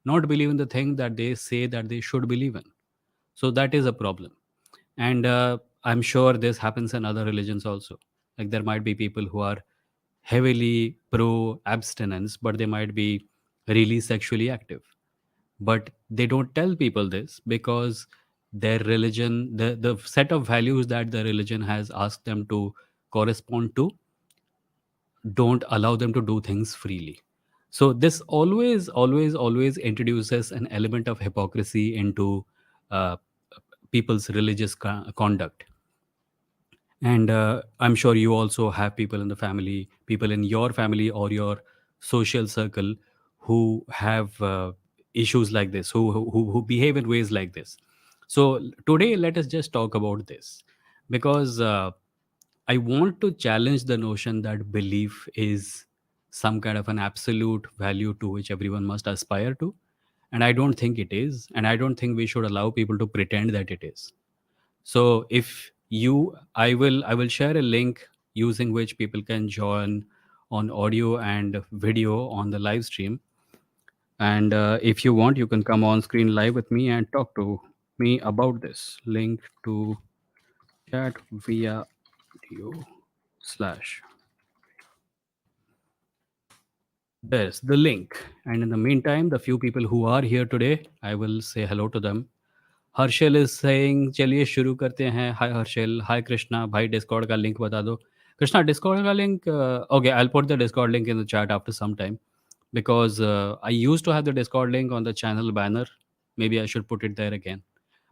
not believe in the thing that they say that they should believe in. So that is a problem. And I'm sure this happens in other religions also. Like there might be people who are heavily pro abstinence, but they might be really sexually active, but they don't tell people this because their religion, the set of values that the religion has asked them to correspond to, don't allow them to do things freely. So this always introduces an element of hypocrisy into uh, people's religious conduct. And I'm sure you also have people in the family, people in your family or your social circle who have issues like this, who behave in ways like this. So today let us just talk about this, because I want to challenge the notion that belief is some kind of an absolute value to which everyone must aspire to. And I don't think it is, and I don't think we should allow people to pretend that it is. So if you, I will share a link using which people can join on audio and video on the live stream. And if you want, you can come on screen live with me and talk to me about this. Link to chat via video slash. There's the link. And in the meantime, the few people who are here today, I will say hello to them. Harshal is saying चलिए शुरू करते हैं. हाय हर्षल, हाय कृष्णा. भाई Discord का link बता दो. Krishna, Discord का link. Okay, I will put the Discord link in the chat after some time, because I used to have the Discord link on the channel banner. Maybe I should put it there again.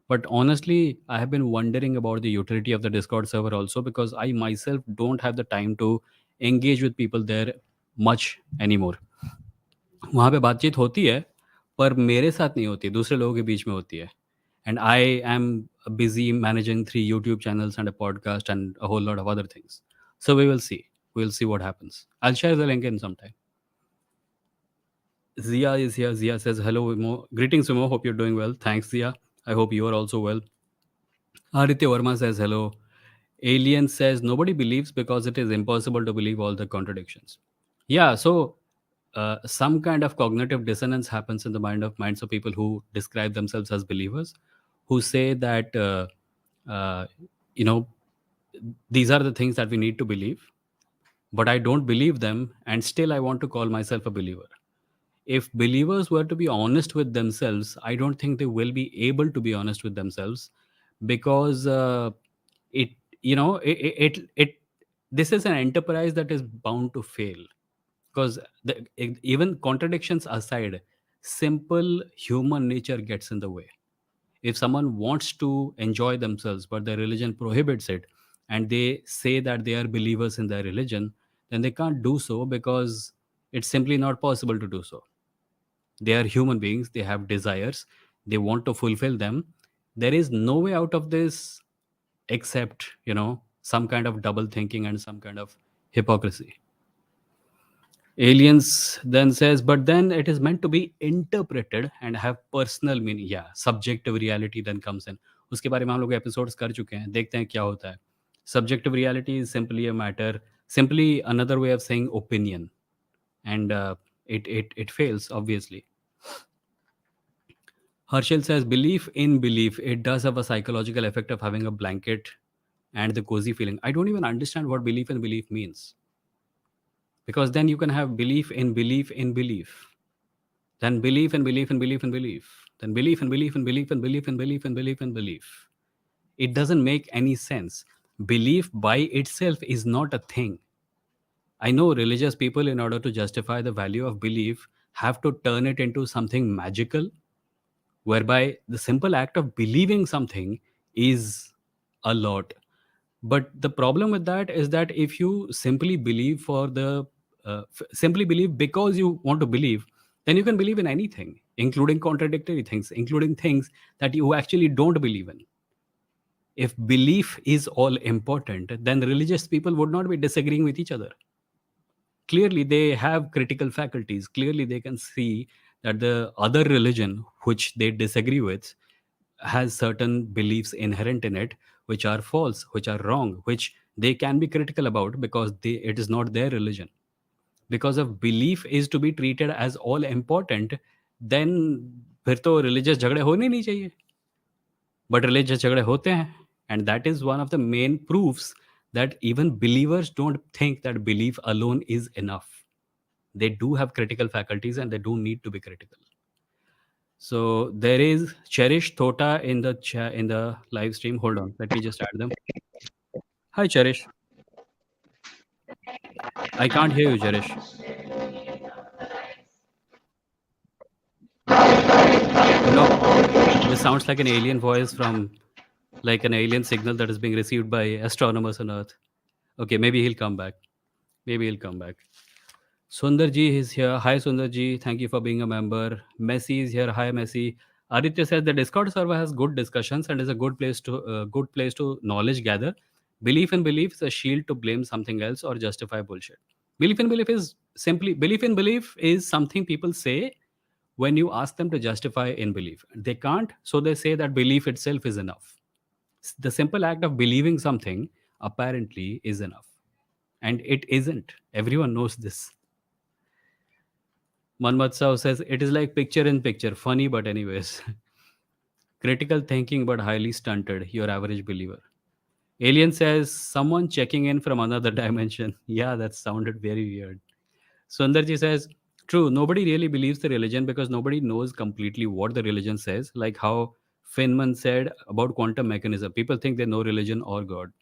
But honestly, I have been wondering about the utility of the Discord server also, because I myself don't have the time to engage with people there much anymore. वहाँ पे बातचीत होती है, पर मेरे साथ नहीं होती, दूसरे लोगों के बीच में होती है. And I am busy managing 3 YouTube channels and a podcast and a whole lot of other things. So we will see. We'll see what happens. I'll share the link in some time. Zia is here. Zia says, hello, Vimoh. Greetings, Vimoh. Hope you're doing well. Thanks, Zia. I hope you are also well. Aditya Verma says, hello. Alien says, nobody believes because it is impossible to believe all the contradictions. Yeah, so some kind of cognitive dissonance happens in the minds of people who describe themselves as believers, who say that, uh, you know, these are the things that we need to believe, but I don't believe them, and still I want to call myself a believer. If believers were to be honest with themselves, I don't think they will be able to be honest with themselves, because it, it this is an enterprise that is bound to fail. Because even contradictions aside, simple human nature gets in the way. If someone wants to enjoy themselves but their religion prohibits it, and they say that they are believers in their religion, then they can't do so, because it's simply not possible to do so. They are human beings, they have desires, they want to fulfill them. There is no way out of this except, some kind of double thinking and some kind of hypocrisy. Aliens then says, but then it is meant to be interpreted and have personal meaning. Yeah, subjective reality then comes in. उसके बारे में हम लोग episodes कर चुके हैं, देखते हैं क्या होता है. Subjective reality is simply a matter, simply another way of saying opinion, and it fails obviously. Herschel says, belief in belief, it does have a psychological effect of having a blanket and the cozy feeling. I don't even understand what belief in belief means, because then you can have belief in belief in belief, then belief and belief and belief and belief, then belief and belief and belief and belief and belief and belief and belief. It doesn't make any sense. Belief by itself is not a thing. I know religious people, in order to justify the value of belief, have to turn it into something magical, whereby the simple act of believing something is a lot. But the problem with that is that if you simply believe for the simply believe because you want to believe, then you can believe in anything, including contradictory things, including things that you actually don't believe in. If belief is all important, then religious people would not be disagreeing with each other. Clearly they have critical faculties. Clearly they can see that the other religion which they disagree with has certain beliefs inherent in it, which are false, which are wrong, which they can be critical about, because it is not their religion. Because if belief is to be treated as all important, then फिर तो religious झगड़े होने नहीं चाहिए, but religious झगड़े होते हैं, and that is one of the main proofs that even believers don't think that belief alone is enough. They do have critical faculties and they do need to be critical. So there is Cherish Thota in the in the live stream. Hold on, let me just add them. Hi Cherish, I can't hear you, Cherish. Nope, this sounds like an alien voice from, like an alien signal that is being received by astronomers on Earth. Okay, maybe he'll come back. Maybe he'll come back. Sundar ji is here. Hi Sundar ji, thank you for being a member. Messi is here. Hi Messi. Aditya says the Discord server has good discussions and is a good place to knowledge gather. Belief in belief is a shield to blame something else or justify bullshit. Belief in belief is something people say when you ask them to justify in belief. They can't, so they say that belief itself is enough. The simple act of believing something apparently is enough, and it isn't. Everyone knows this. Manmat Saw says it is like picture in picture, funny but anyways. Critical thinking but highly stunted, your average believer. Alien says someone checking in from another dimension. Yeah, that sounded very weird. Sundarji says, true, nobody really believes the religion because nobody knows completely what the religion says, like how Feynman said about quantum mechanism. People think they know religion or God.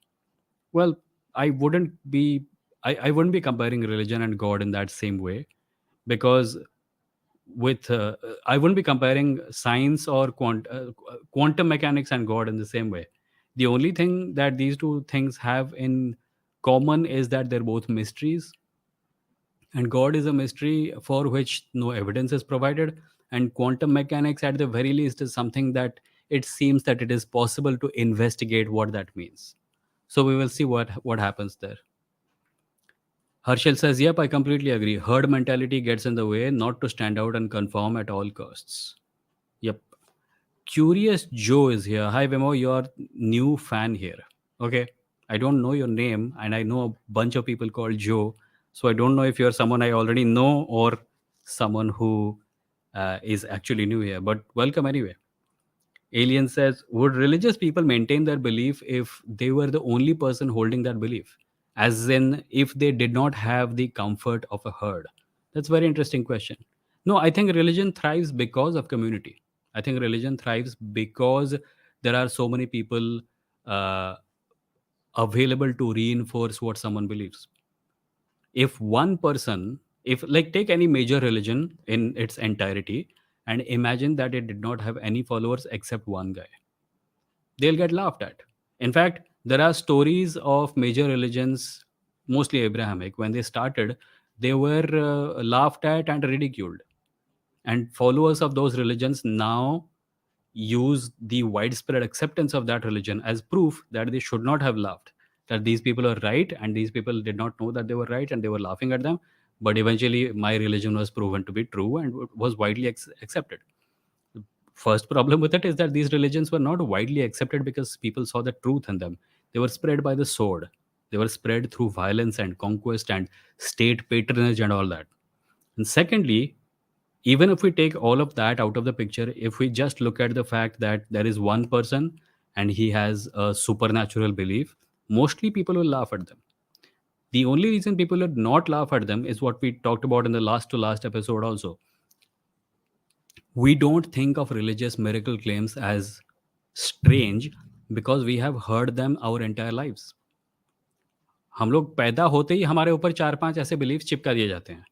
Well, I wouldn't be I wouldn't be comparing religion and God in that same way, because with I wouldn't be comparing science or quantum mechanics and God in the same way. The only thing that these two things have in common is that they're both mysteries, and God is a mystery for which no evidence is provided, and quantum mechanics at the very least is something that it seems that it is possible to investigate what that means. So we will see what happens there. Harshal says, yep, I completely agree. Herd mentality gets in the way, not to stand out and conform at all costs. Yep. Curious Joe is here. Hi, Vimoh, your new fan here. Okay. I don't know your name, and I know a bunch of people called Joe. So I don't know if you're someone I already know or someone who is actually new here. But welcome anyway. Alien says, would religious people maintain their belief if they were the only person holding that belief? As in, if they did not have the comfort of a herd? That's a very interesting question. No, I think religion thrives because of community. I think religion thrives because there are so many people uh, available to reinforce what someone believes. If one person, if like take any major religion in its entirety and imagine that it did not have any followers except one guy, they'll get laughed at. In fact, there are stories of major religions, mostly Abrahamic, when they started, they were laughed at and ridiculed. And followers of those religions now use the widespread acceptance of that religion as proof that they should not have laughed. That these people are right and these people did not know that they were right and they were laughing at them. But eventually, my religion was proven to be true and was widely accepted. First problem with it is that these religions were not widely accepted because people saw the truth in them. They were spread by the sword. They were spread through violence and conquest and state patronage and all that. And secondly, even if we take all of that out of the picture, if we just look at the fact that there is one person and he has a supernatural belief, mostly people will laugh at them. The only reason people would not laugh at them is what we talked about in the last to last episode also. We don't think of religious miracle claims as strange because we have heard them our entire lives. हम लोग पैदा होते ही हमारे ऊपर 4-5 ऐसे belief चिपका दिए जाते हैं।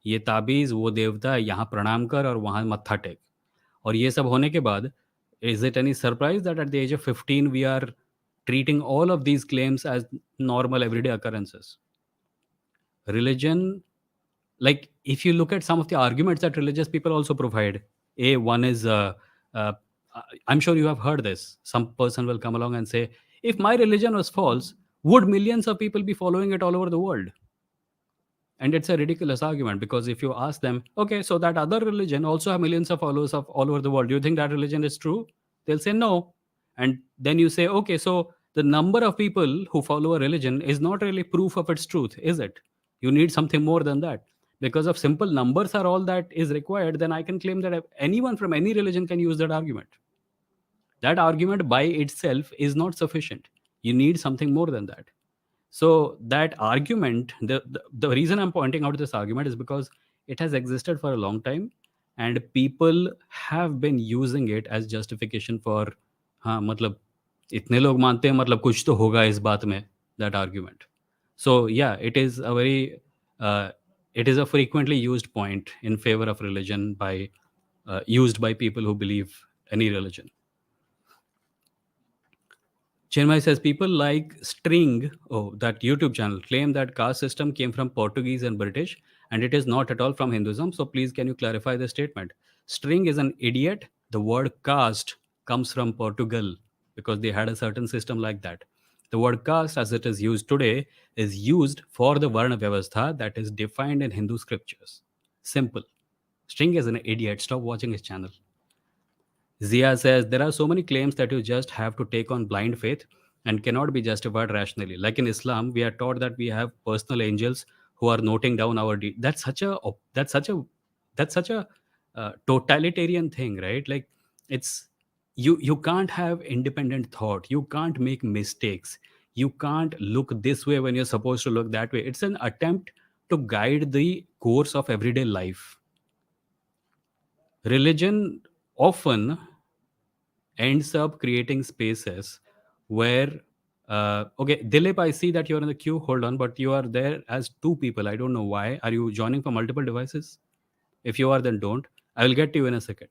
ये ताबीज़, वो देवता, यहाँ प्रणाम कर और वहाँ मत्था टेक। और ये सब होने के बाद, is it any surprise that at the age of 15 we are treating all of these claims as normal everyday occurrences? Religion, like if you look at some of the arguments that religious people also provide, one is uh, I'm sure you have heard this. Some person will come along and say, if my religion was false, would millions of people be following it all over the world? And it's a ridiculous argument, because if you ask them, okay, so that other religion also have millions of followers of all over the world, do you think that religion is true? They'll say no. And then you say, okay, so the number of people who follow a religion is not really proof of its truth, is it? You need something more than that. because of simple numbers are all that is required, then I can claim that anyone from any religion can use that argument. That argument by itself is not sufficient. You need something more than that. So that argument, the reason I'm pointing out this argument is because it has existed for a long time, and people have been using it as justification for, हाँ मतलब इतने लोग मानते हैं मतलब कुछ तो होगा इस बात में, that argument. So yeah, uh, it is a frequently used point in favor of religion by used by people who believe any religion. Chinmay says people like String, oh, that YouTube channel, claim that caste system came from Portuguese and British, and it is not at all from Hinduism. So please, can you clarify the statement? String is an idiot. The word caste comes from Portugal because they had a certain system like that. The word caste, as it is used today, is used for the Varna Vyavastha that is defined in Hindu scriptures. Simple. String is an idiot. Stop watching his channel. Zia says there are so many claims that you just have to take on blind faith and cannot be justified rationally. Like in Islam, we are taught that we have personal angels who are noting down our deeds. That's such a totalitarian thing, right? Like it's you can't have independent thought. You can't make mistakes. You can't look this way when you're supposed to look that way. It's an attempt to guide the course of everyday life. Religion often ends up creating spaces where okay, Dilip, I see that you're in the queue. Hold on, but you are there as two people. I don't know why. Are you joining from multiple devices? If you are, then don't. I will get to you in a second.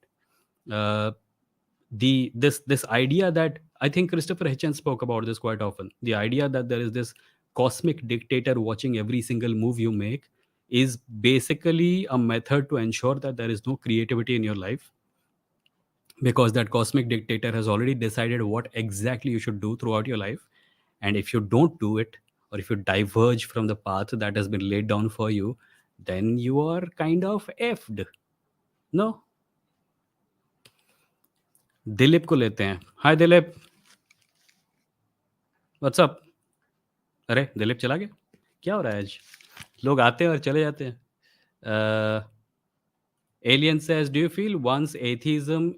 uh, this idea that I think Christopher Hitchens spoke about this quite often, the idea that there is this cosmic dictator watching every single move you make is basically a method to ensure that there is no creativity in your life, because that cosmic dictator has already decided what exactly you should do throughout your life. And if you don't do it, or if you diverge from the path that has been laid down for you, then you are kind of effed. No. Dilip को लेते हैं. हाय Dilip, WhatsApp. अरे दिलीप चला गया, क्या हो रहा है आज? लोग आते हैं और चले जाते हैं. Alien says, do you feel once atheism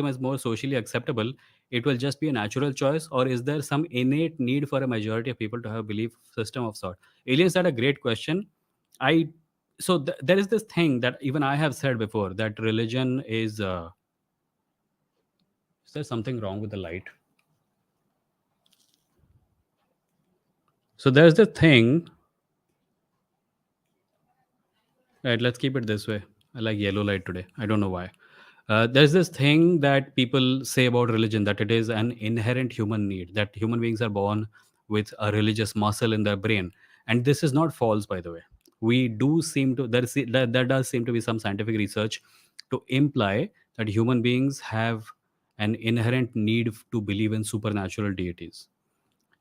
is more socially acceptable, it will just be a natural choice, or is there some innate need for a majority of people to have a belief system of sort? Alien said a great question. I so there is this thing that even I have said before, that religion is there something wrong with the light? So there's this thing. Right, let's keep it this way. I like yellow light today. I don't know why. There's this thing that people say about religion, that it is an inherent human need, that human beings are born with a religious muscle in their brain. And this is not false, by the way. We do seem to, there does seem to be some scientific research to imply that human beings have an inherent need to believe in supernatural deities.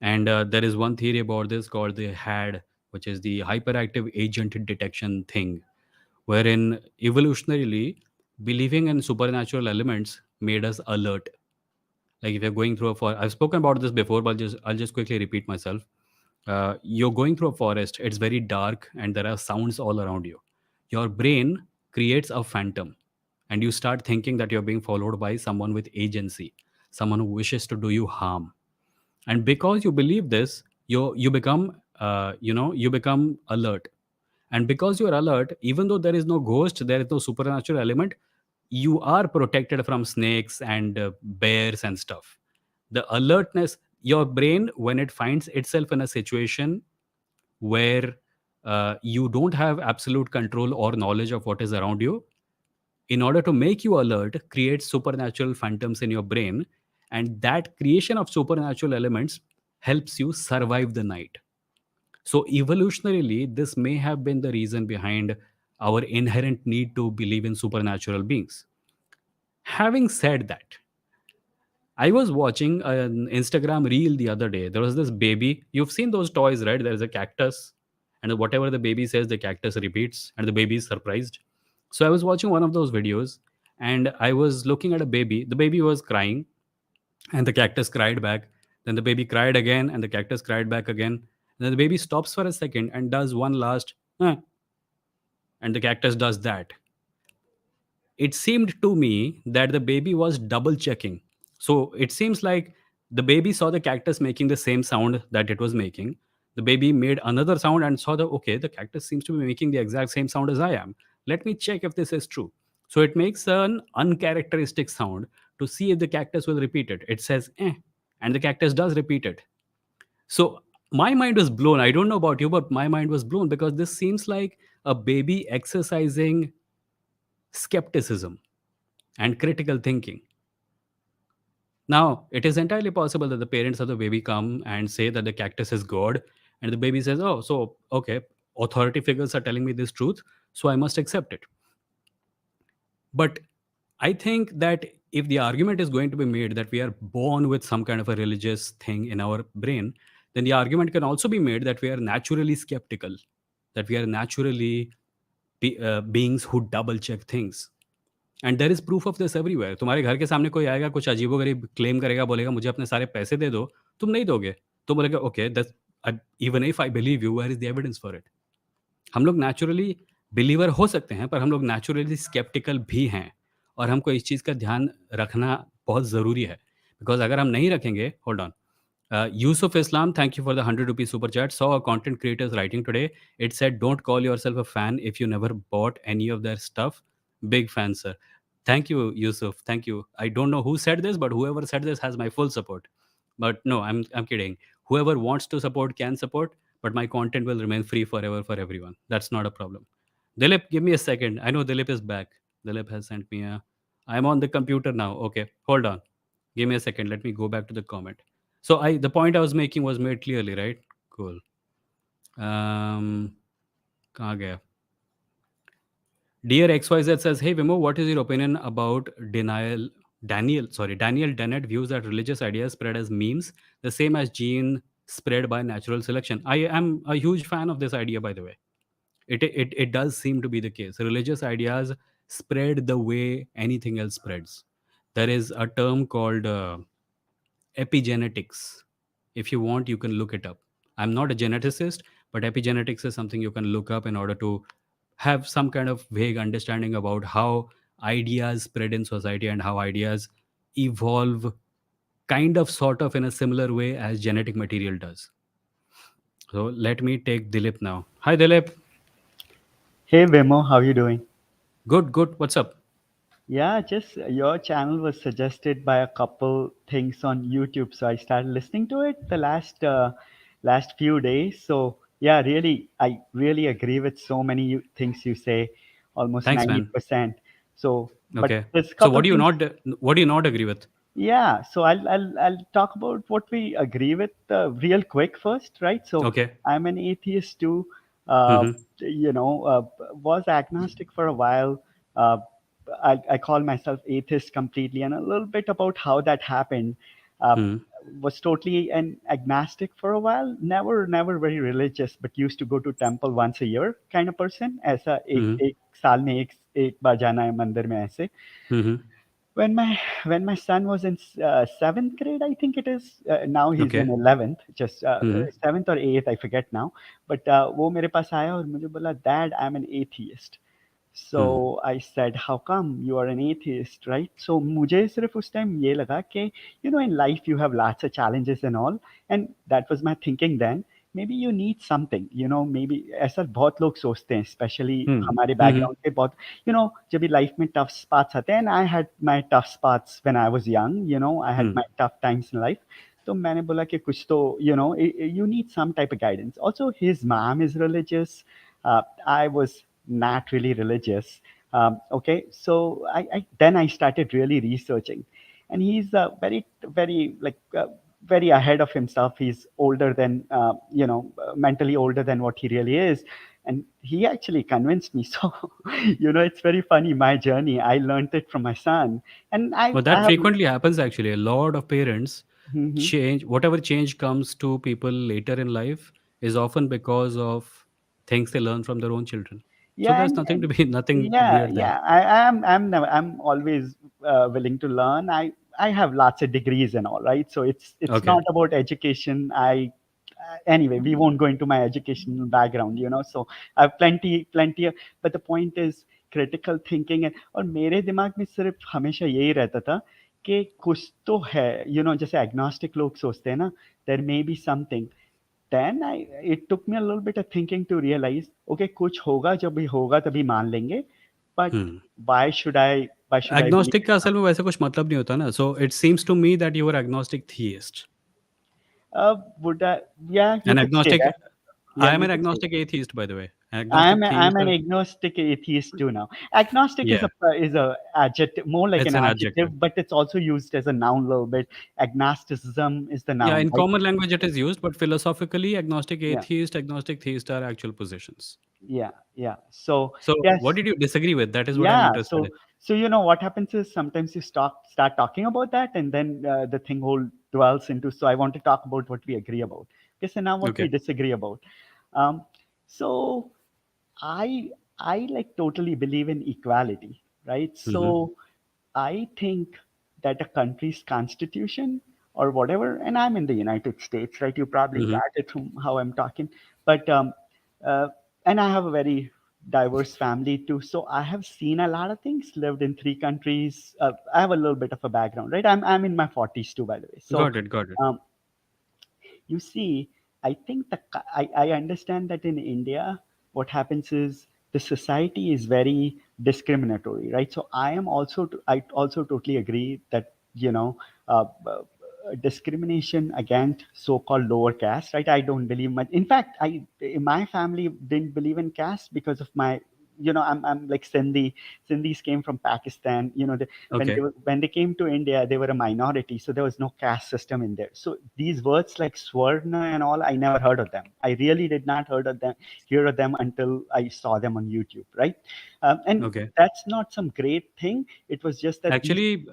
And there is one theory about this called the HAD, which is the hyperactive agent detection thing, wherein evolutionarily believing in supernatural elements made us alert. Like if you're going through a forest, I've spoken about this before, but I'll just quickly repeat myself. You're going through a forest, it's very dark, and there are sounds all around you. Your brain creates a phantom, and you start thinking that you're being followed by someone with agency, someone who wishes to do you harm. And because you believe this, you become you become alert. And because you are alert, even though there is no ghost, there is no supernatural element, you are protected from snakes and bears and stuff. The alertness, your brain, when it finds itself in a situation where you don't have absolute control or knowledge of what is around you, in order to make you alert, creates supernatural phantoms in your brain. And that creation of supernatural elements helps you survive the night. So, evolutionarily, this may have been the reason behind our inherent need to believe in supernatural beings. Having said that, I was watching an Instagram reel the other day. There was this baby. You've seen those toys, right? There is a cactus, and whatever the baby says, the cactus repeats, and the baby is surprised. So, I was watching one of those videos, and I was looking at a baby. The baby was crying, and the cactus cried back. Then the baby cried again, and the cactus cried back again. And then the baby stops for a second and does one last, "Huh," and the cactus does that. It seemed to me that the baby was double checking. So it seems like the baby saw the cactus making the same sound that it was making. The baby made another sound and saw the, okay, the cactus seems to be making the exact same sound as I am. Let me check if this is true. So it makes an uncharacteristic sound to see if the cactus will repeat it. It says, eh, and the cactus does repeat it. So my mind was blown. I don't know about you, but my mind was blown because this seems like a baby exercising skepticism and critical thinking. Now, it is entirely possible that the parents of the baby come and say that the cactus is God, and the baby says, oh, so, okay, authority figures are telling me this truth, so I must accept it. But I think that if the argument is going to be made that we are born with some kind of a religious thing in our brain, then the argument can also be made that we are naturally skeptical, that we are naturally beings who double check things. And there is proof of this everywhere. तुम्हारे घर के सामने कोई आएगा, कुछ अजीबोगरीब claim करेगा, बोलेगा मुझे अपने सारे पैसे दे दो, तुम नहीं दोगे. तुम बोलेगा okay, even if I believe you, where is the evidence for it. हम लोग नेचुरली बिलीवर हो सकते हैं, पर हम लोग नेचुरली स्केप्टिकल भी हैं, और हमको इस चीज़ का ध्यान रखना बहुत ज़रूरी है. बिकॉज अगर हम नहीं रखेंगे, hold on. Yusuf Islam, thank you for the 100 rupee super chat. Saw a content creators writing today. It said, don't call yourself a fan if you never bought any of their stuff. Big fan, sir. Thank you, Yusuf. Thank you. I don't know who said this, but whoever said this has my full support. But no, I'm kidding. Whoever wants to support can support, but my content will remain free forever for everyone. That's not a problem. Dilip, give me a second. I know Dilip is back. Dilip has sent me a. I'm on the computer now. Okay, hold on. Give me a second. Let me go back to the comment. So the point I was making was made clearly, right? Cool. कहाँ गया? Dear XYZ says, hey Vimoh, what is your opinion about Daniel Dennett views that religious ideas spread as memes, the same as gene spread by natural selection. I am a huge fan of this idea, by the way. It does seem to be the case. Religious ideas spread the way anything else spreads. There is a term called epigenetics. If you want, you can look it up. I'm not a geneticist, but epigenetics is something you can look up in order to have some kind of vague understanding about how ideas spread in society and how ideas evolve kind of sort of in a similar way as genetic material does. So let me take Dilip now. Hi Dilip. Hey Vimoh, how you doing? Good. What's up? Yeah, just your channel was suggested by a couple things on YouTube, so I started listening to it the last few days. So yeah, really, I really agree with so many things you say, almost Thanks, man. 90%. So, but Okay. there's a So couple things. what do you not agree with? Yeah, so I'll talk about what we agree with real quick first, right? So Okay. I'm an atheist too. Uh, Mm-hmm. was agnostic for a while. Uh, I call myself atheist completely, and a little bit about how that happened. Uh, Mm-hmm. was totally an agnostic for a while. Never very religious, but used to go to temple once a year kind of person. ऐसा Mm-hmm. एक साल में एक बार जाना है मंदिर में ऐसे. Mm-hmm. When my son was in seventh grade, I think it is. Now he's in Okay. 11th, just Mm-hmm. seventh or eighth, I forget now. But वो मेरे पास आया और मुझे बोला, Dad, I'm an atheist. Mm-hmm. So I said, how come you are an atheist, right? So मुझे सिर्फ उस time ये लगा कि in life you have lots of challenges and all, and that was my thinking then. Maybe you need something, maybe ऐसा बहुत लोग सोचते हैं, especially हमारे Mm-hmm. background के बहुत, जब भी life में tough spots आते हैं, and I had my tough spots when I was young, I had my tough times in life. तो मैंने बोला कि कुछ तो, you need some type of guidance. Also, his mom is religious. I was not really religious. Okay, so then I started really researching, and he's very very ahead of himself. He's older than mentally older than what he really is, and he actually convinced me. So it's very funny, my journey. I learned it from my son, and I Well, I that have. frequently happens actually. A lot of parents Mhm. change, whatever change comes to people later in life is often because of things they learn from their own children. So Yeah, there's and, nothing to and be nothing yeah, weird there. yeah. I'm always willing to learn. I have lots of degrees and all, right? So it's Okay. not about education. anyway, we won't go into my educational background, so I have plenty but the point is critical thinking है. और मेरे दिमाग में सिर्फ हमेशा यही रहता था कि कुछ तो है, जैसे एग्नोस्टिक लोग सोचते हैं ना, there may be something. then I it took me a little bit of thinking to realize, okay, कुछ होगा, जब भी होगा तभी मान लेंगे, but Hmm. why should I believe agnostic in का असल में something? वैसे कुछ मतलब नहीं होता ना, so it seems to me that you are agnostic theist. Would I? Yeah, you an could say agnostic, that. Yeah, I am you an could say agnostic that. Atheist by the way. I'm agnostic I'm theist an or, agnostic atheist too now. Agnostic या, is a adjective, more like it's an an adjective. adjective, but it's also used as a noun a little bit. Agnosticism is the Yeah, noun, in right? common language it is used, but philosophically, Yeah, agnostic theist are actual positions. yeah. So So, what yes, did you disagree with? That is what I'm yeah. interested So in. what happens is sometimes you start talking about that, and then the thing whole dwells into. So I want to talk about what we agree about. Okay, so now what we Okay. disagree about. Um, so I I like totally believe in equality, right? Hmm. So I think that a country's constitution or whatever, and I'm in the United States, right? You probably Hmm. got it from how I'm talking, but uh, and I have a very diverse family too, so I have seen a lot of things. Lived in 3 countries. I have a little bit of a background, right? I'm in my 40s too, by the way. So Got it. Got it. um, you see, I think I understand that in India, what happens is the society is very discriminatory, right? So I also totally agree that discrimination against so-called lower caste, right? I don't believe much. In fact, my family didn't believe in caste because of my, I'm like Sindhis came from Pakistan. Okay. When they came to India, they were a minority, so there was no caste system in there. So these words like Swarna and all, I never heard of them. I really did not hear of them until I saw them on YouTube, right? And Okay. that's not some great thing. It was just that these. Actually,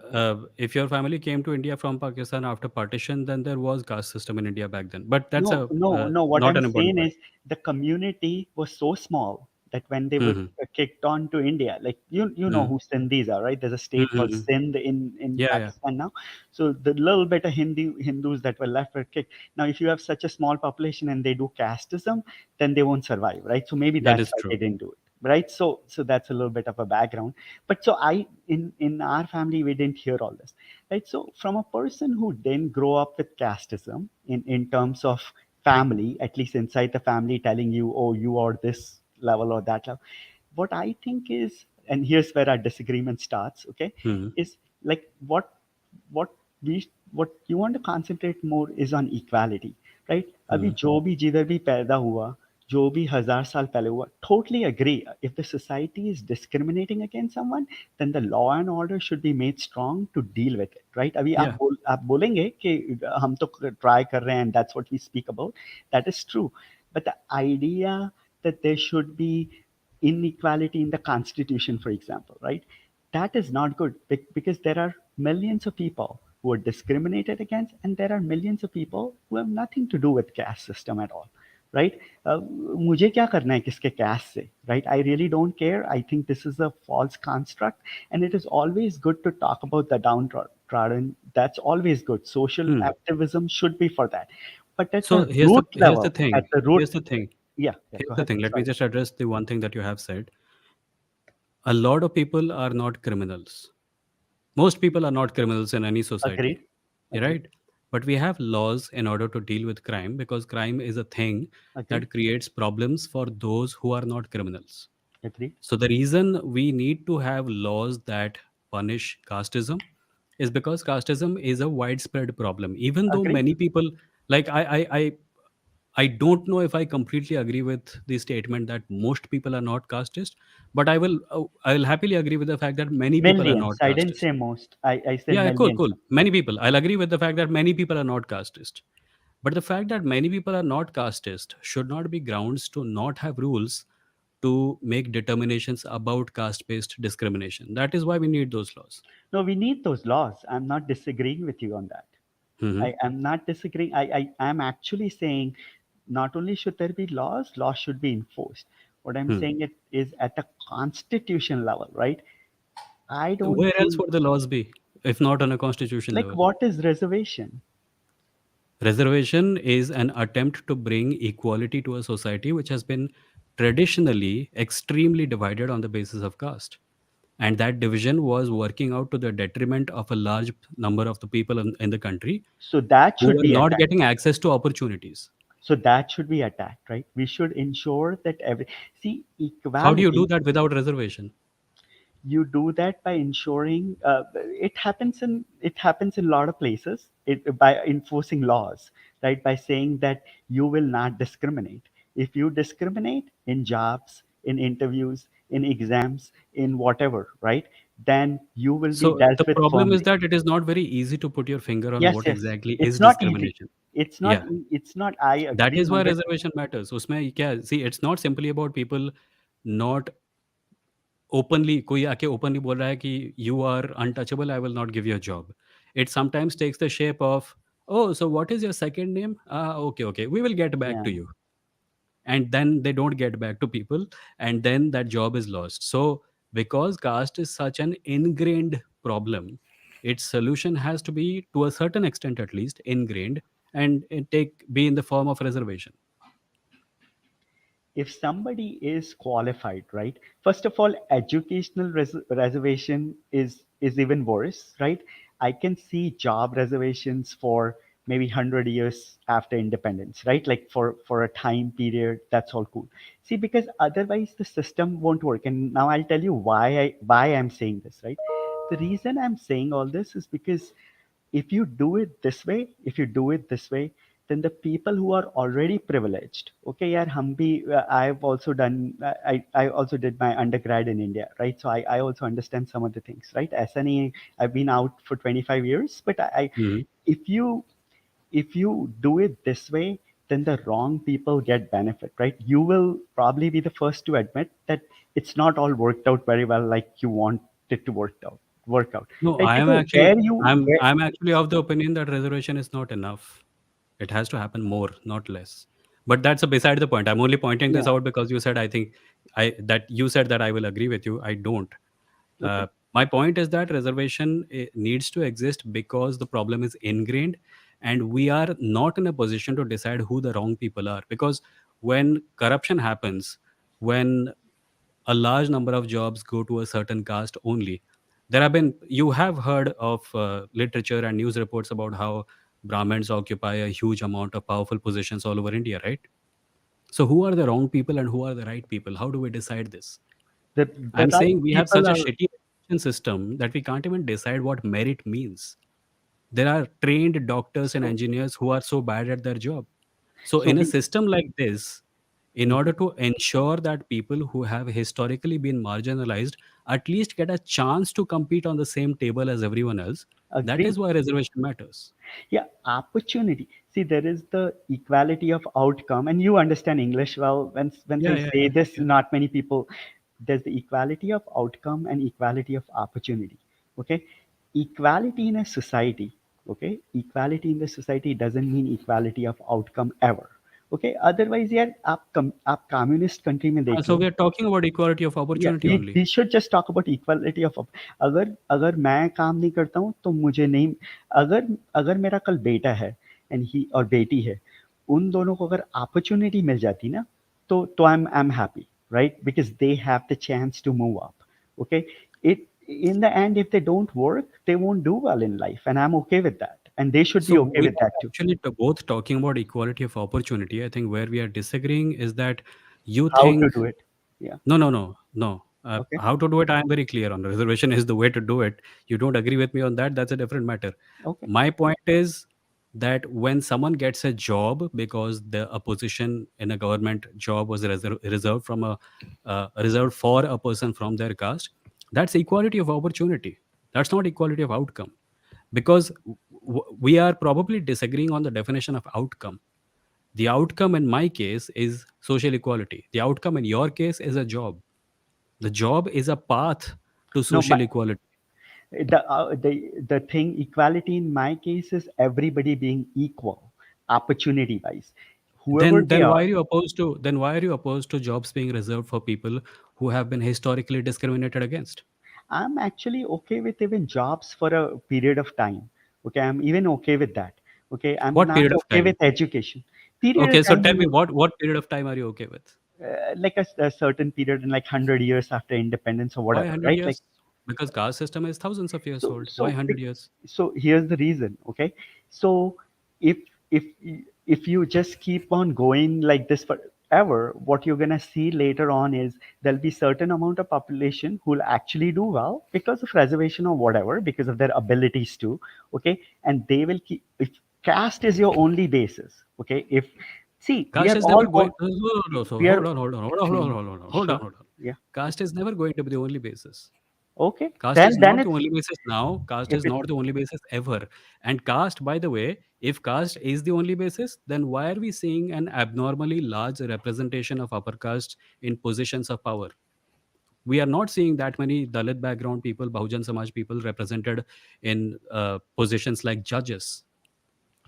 if your family came to India from Pakistan after partition, then there was caste system in India back then. But that's No, a no, no. What not I'm an important saying point. is the community was so small that when they were Hmm. kicked on to India, like you know Hmm. who Sindhis are, right? There's a state called Hmm. Sindh in Yeah. Yeah. Pakistan now. So the little bit of Hindus that were left were kicked. Now, if you have such a small population and they do casteism, then they won't survive, right? So maybe That that's is why they true. didn't do it, right? So that's a little bit of a background. But so in our family we didn't hear all this, right? So from a person who didn't grow up with casteism in terms of family, at least inside the family, telling you, oh, you are this level or that level. What I think is, and here's where our disagreement starts, okay, Hmm. is like what what you want to concentrate more is on equality, right? अभी Hmm. जो भी जिधर भी पैदा हुआ, जो भी 1,000 साल पहले हुआ, totally agree. If the society is discriminating against someone, then the law and order should be made strong to deal with it, right? अभी Yeah. आप बोलेंगे कि हम तो try कर रहे हैं, and that's what we speak about. That is true, but the idea that there should be inequality in the constitution, for example, right? That is not good because there are millions of people who are discriminated against, and there are millions of people who have nothing to do with caste system at all, right? मुझे क्या करना है किसके caste से, right? I really don't care. I think this is a false construct, and it is always good to talk about the downtrodden. That's always good. Social Hmm. activism should be for that, but at So the root here's the level, thing. at the root, Here's the thing. yeah, Here's go the ahead. thing. Let me Sorry. just address the one thing that you have said. A lot of people are not criminals. Most people are not criminals in any Agreed. society, Agreed. right? But we have laws in order to deal with crime, because crime is a thing Agreed. that creates problems for those who are not criminals. Agreed. So the reason we need to have laws that punish casteism is because casteism is a widespread problem. Even though Agreed. many people, like I don't know if I completely agree with the statement that most people are not casteist, but I will happily agree with the fact that many people are Millions. not I didn't casteist. say most. I said Yeah, yeah, cool, millions. cool. Many people. I'll agree with the fact that many people are not casteist. But the fact that many people are not casteist should not be grounds to not have rules to make determinations about caste based discrimination. That is why we need those laws. No, we need those laws. I'm not disagreeing with you on that. Hmm. I am not disagreeing. I am actually saying not only should there be laws should be enforced. What I'm Hmm. saying it is at the constitution level, right? I don't Where else think would the laws be if not on a constitution like level? what is reservation? Reservation is an attempt to bring equality to a society which has been traditionally extremely divided on the basis of caste. And that division was working out to the detriment of a large number of the people in the country So that who should were be not attacked. getting access to opportunities. So that should be attacked, right? We should ensure that every, see, How do you do equality. that without reservation? You do that by ensuring, it happens in a lot of places, by enforcing laws, right? By saying that you will not discriminate. If you discriminate in jobs, in interviews, in exams, in whatever, right, then you will be So dealt the with problem is firmly. that it is not very easy to put your finger on Yes, what yes, exactly it's is not easy. discrimination. It's not Yeah, it's not, I that agree is why 100. reservation matters. उसमें क्या see it's not simply about people not openly कोई आके openly बोल रहा है कि you are untouchable, I will not give you a job. It sometimes takes the shape of, oh, so what is your second name? Ah, okay, okay, we will get back Yeah. to you. And then they don't get back to people, and then that job is lost. So because caste is such an ingrained problem, its solution has to be, to a certain extent at least, ingrained, and it take be in the form of reservation. If somebody is qualified, right? First of all, educational reservation is even worse, right? I can see job reservations for maybe 100 years after independence, right? Like for a time period, that's all cool. See, because otherwise the system won't work. And now I'll tell you why I'm saying this, right? The reason I'm saying all this is because if you do it this way, then the people who are already privileged, okay, yaar, I've also done, I also did my undergrad in India, right? So I also understand some of the things, right? SNE, I've been out for 25 years, but Mhm. if you if you do it this way, then the wrong people get benefit, right? You will probably be the first to admit that it's not all worked out very well like you want it to work out. No, Like, I am actually, where you where I'm actually of the opinion that reservation is not enough. It has to happen more, not less. But that's a beside the point. I'm only pointing this Yeah. out because you said, I think, I that you said that I will agree with you. I don't. Okay. My point is that reservation needs to exist because the problem is ingrained, and we are not in a position to decide who the wrong people are. Because when corruption happens, when a large number of jobs go to a certain caste only, there have been, you have heard of literature and news reports about how Brahmins occupy a huge amount of powerful positions all over India, right? So who are the wrong people and who are the right people? How do we decide this? The I'm right saying we have people such a are. shitty education system that we can't even decide what merit means. There are trained doctors and so engineers who are so bad at their job. So, so in a we system like this, in Mhm. order to ensure that people who have historically been marginalized at least get a chance to compete on the same table as everyone else, that Agreed. is why reservation matters. Yeah, opportunity. See, there is the equality of outcome, and you understand English well. When Yeah, I yeah, say yeah, this, yeah. not many people. There's the equality of outcome and equality of opportunity. Okay, equality in a society. Okay, equality in the society doesn't mean equality of outcome ever. Okay, otherwise यार आप communist country में देख So, low. we are talking about equality of Yeah, opportunity we only. should just talk about equality of. अगर अगर मैं काम नहीं करता हूँ तो मुझे नहीं. अगर अगर मेरा कल बेटा है एंड ही और बेटी है, उन दोनों को अगर अपॉर्चुनिटी मिल जाती ना, तो I'm happy, right? Because they have the chance to move up. Okay, it in the end, if they don't work, they won't do well in life, and I'm okay with that, and they should So, be okay we with that are too. actually both talking about equality of opportunity. I think where we are disagreeing is that you How to think, do it? Yeah. no, no, no, no. Okay. How to do it, I am very clear on. Reservation is the way to do it. You don't agree with me on that, that's a different matter. Okay. My point is that when someone gets a job because a position in a government job was reserved from reserved for a person from their caste, that's equality of opportunity. That's not equality of outcome, because we are probably disagreeing on the definition of outcome. The outcome in my case is social equality. The outcome in your case is a job. The job is a path to No, social equality. the thing, equality in my case is everybody being equal, opportunity wise, whoever they Then are. why are you opposed to, jobs being reserved for people who have been historically discriminated against? I'm actually okay with even jobs for a period of time. Okay, I'm even okay with that. Okay, I'm What not period of okay time? with education. Period Okay, of so time, tell me what period of time are you okay with? like a certain period in like 100 years after independence or Why whatever, 100 right? Like, years? Because caste system is thousands of years so old. Why so 100 years? so here's the reason. Okay, so if if if you just keep on going like this forever, what you're gonna see later on is there'll be certain amount of population who'll actually do well because of reservation or whatever, because of their abilities to. Okay, and they will keep, if caste is your only basis. Okay, if, see, we Caste are is all never born, going. No, no, so we are, hold on, hold on, hold on, hold on, hold on, hold on, sure, hold on. yeah, Caste is never going to be the only basis. okay, Caste then is then not the it's, only basis now. Caste if is it, not the only basis ever. And caste, by the way, if caste is the only basis, then why are we seeing an abnormally large representation of upper caste in positions of power? We are not seeing that many Dalit background people, Bahujan Samaj people represented in positions like judges.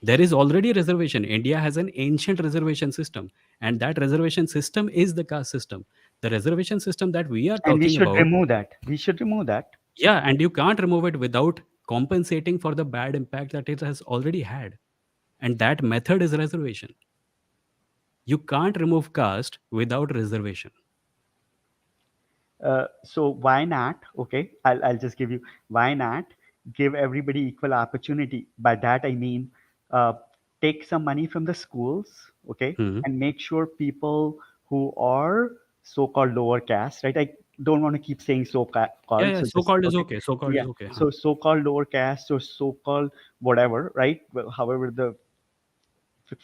There is already reservation. India has an ancient reservation system, and that reservation system is the caste system. The reservation system that we are and we talking should about, remove that, we should remove that. yeah, and you can't remove it without compensating for the bad impact that it has already had. And that method is reservation. You can't remove caste without reservation. So why not? Okay, I'll just give you, why not give everybody equal opportunity? By that I mean, uh, take some money from the schools, okay, Hmm. and make sure people who are so-called lower caste, right? I don't want to keep saying Yeah, so-called, yeah. so So just called is okay, okay. So called yeah. is okay. Huh? So so-called lower caste or so-called whatever, right? Well, however the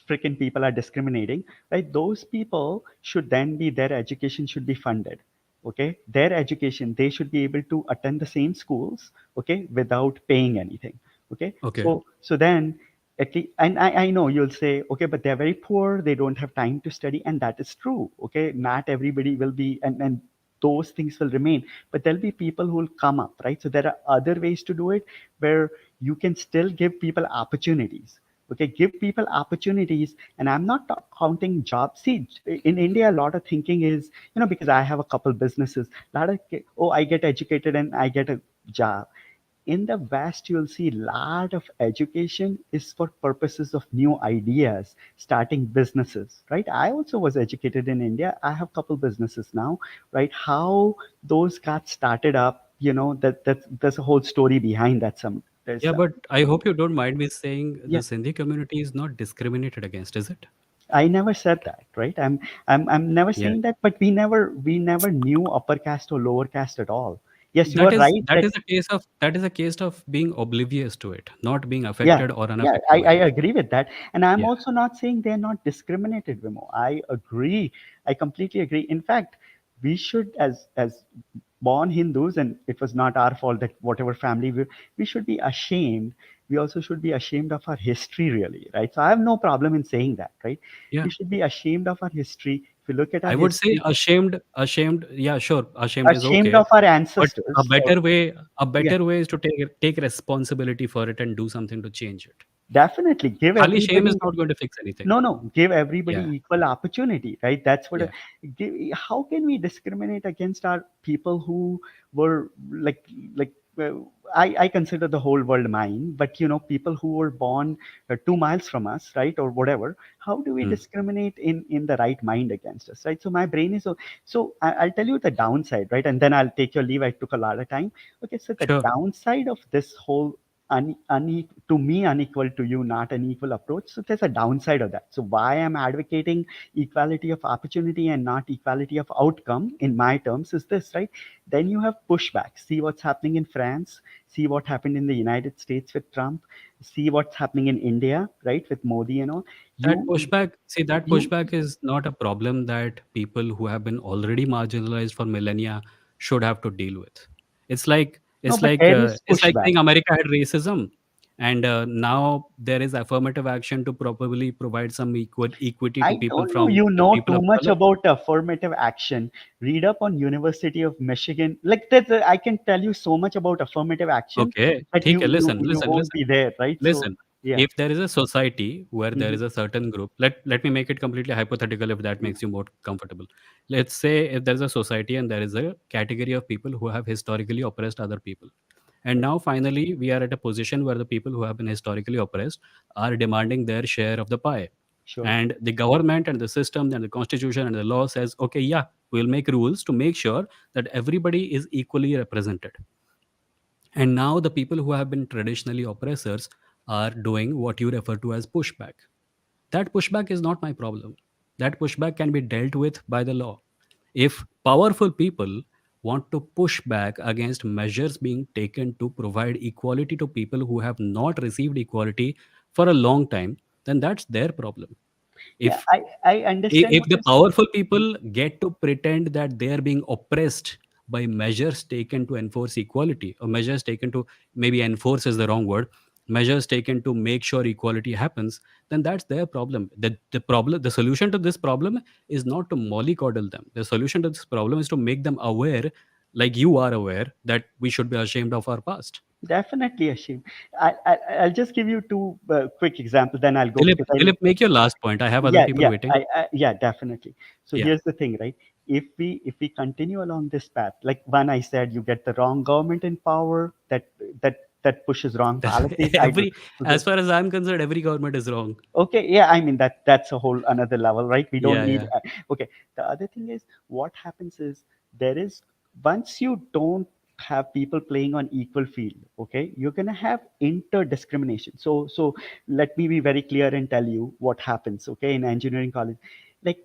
freaking people are discriminating, right? Those people should then be, their education should be funded. Okay, their education, they should be able to attend the same schools, okay, without paying anything. Okay, Okay. so then at least, and I know you'll say, okay, but they're very poor, they don't have time to study, and that is true. Okay, not everybody will be, and those things will remain, but there'll be people who will come up, right? So there are other ways to do it where you can still give people opportunities. Okay, give people opportunities, and I'm not counting jobs. See, in India, a lot of thinking is, because I have a couple businesses, a lot of, oh, I get educated and I get a job. In the West, you'll see a lot of education is for purposes of new ideas, starting businesses, right? I also was educated in India. I have a couple businesses now, right? How those got started up, there's a whole story behind that. There's Yeah, but I hope you don't mind me saying the Yeah, Sindhi community is not discriminated against, is it? I never said that, right? I'm never Yeah. saying that, but we never knew upper caste or lower caste at all. Yes, you That are is right that that, is a case of being oblivious to it, not being yeah, affected or yeah, unaffected I by it. agree with that. And I'm Yeah. also not saying they're not discriminated, Vimo. I agree. I completely agree. In fact, we should, as born Hindus, and it was not our fault that whatever family we should be ashamed. We also should be ashamed of our history, really, right? So I have no problem in saying that, right? Yeah. We should be ashamed of our history. If you look at our I would say history, ashamed. Yeah, sure. Ashamed is ashamed okay. of our But ancestors. a Yeah, better way is to take responsibility for it and do something to change it. definitely give Khali shame is everybody. not going to fix anything. No, no, give everybody Yeah. equal opportunity, right? That's what. Yeah. How can we discriminate against our people who were like? I consider the whole world mine, but people who were born 2 miles from us, right, or whatever. How do we Hmm. discriminate in the right mind against us, right? So my brain is so. I'll tell you the downside, right, and then I'll take your leave. I took a lot of time. Okay, so the Sure. downside of this whole to me unequal, to you not an equal approach, so there's a downside of that. So why I'm advocating equality of opportunity and not equality of outcome in my terms is this, right? Then you have pushback. See what's happening in France, see what happened in the United States with Trump, see what's happening in India, right, with Modi and all. you That you pushback is not a problem that people who have been already marginalized for millennia should have to deal with. No, but there is It's like pushback. saying America had racism, and now there is affirmative action to probably provide some equity to I people don't know. from You to know people too of much color. about affirmative action. Read up on University of Michigan. Like that, I can tell you so much about affirmative action Okay, that ठीक you है. you Listen, you listen, won't listen. be there, right? So Listen, yeah. if there is a society where there Hmm. is a certain group, let me make it completely hypothetical if that makes you more comfortable. Let's say if there is a society and there is a category of people who have historically oppressed other people, And now finally we are at a position where the people who have been historically oppressed are demanding their share of the pie. Sure. And the government and the system and the constitution and the law says, okay, yeah, we'll make rules to make sure that everybody is equally represented. And now the people who have been traditionally oppressors are doing what you refer to as pushback. That pushback is not my problem. That pushback can be dealt with by the law. If powerful people want to push back against measures being taken to provide equality to people who have not received equality for a long time, then that's their problem. Yeah, If I understand if what the you're saying. powerful people get to pretend that they are being oppressed by measures taken to enforce equality, or measures taken to, maybe enforce is the wrong word, measures taken to make sure equality happens, then that's their problem. The solution to this problem is not to mollycoddle them. The solution to this problem is to make them aware, like you are aware, that we should be ashamed of our past. Definitely, Ashim. I'll just give you two quick examples, then I'll go Dilip, because I know. Dilip, make your last point. I have other Yeah, people yeah, waiting. yeah, definitely. So Yeah. here's the thing, right? If we continue along this path, like one I said, you get the wrong government in power that pushes wrong policies. I do. Every, as far as I'm concerned, every government is wrong. Okay, yeah, I mean that's a whole another level, right? We don't Yeah, need. yeah. Okay, the other thing is what happens is there is once you don't have people playing on equal field, okay, you're gonna have inter discrimination. So let me be very clear and tell you what happens, okay, in engineering college, like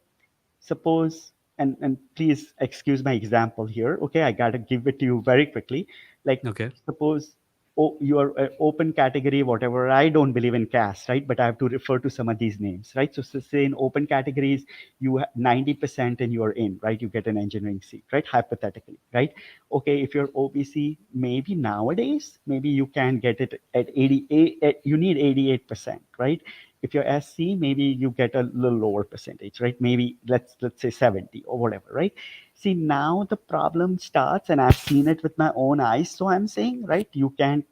suppose, and please excuse my example here, okay, I gotta give it to you very quickly. Like Okay. suppose, oh, you are open category, whatever. I don't believe in caste, right? But I have to refer to some of these names, right? So say in open categories, you have 90% and you are in, right? You get an engineering seat, right? Hypothetically, right? Okay, if you're OBC, maybe nowadays, maybe you can get it at 88, you need 88%, right? If you're SC, maybe you get a little lower percentage, right? Maybe let's say 70 or whatever, right? See, now the problem starts, and I've seen it with my own eyes. So I'm saying, right, you can't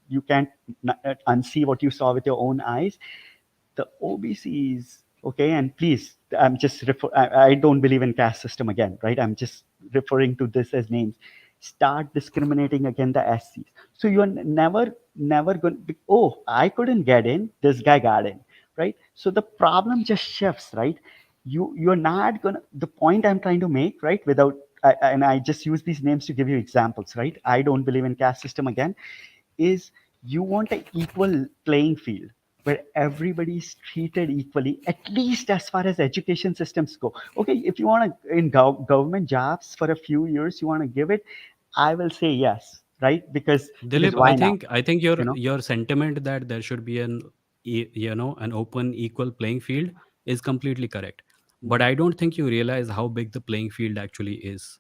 unsee what you saw with your own eyes. The OBCs, okay, and please, I'm just I don't believe in caste system again, right? I'm just referring to this as names. Start discriminating against the SCs. So you're never going to, oh, I couldn't get in, this guy got in, right? So the problem just shifts, right? You're not gonna, the point I'm trying to make, right, without and I just use these names to give you examples, right? I don't believe in caste system again, is you want an equal playing field where everybody is treated equally, at least as far as education systems go. Okay, if you want to in government jobs for a few years, you want to give it, I will say yes, right? Because Dilip, why not? I think your You know. your sentiment that there should be an open equal playing field is completely correct. But Mhm. I don't think you realize how big the playing field actually is.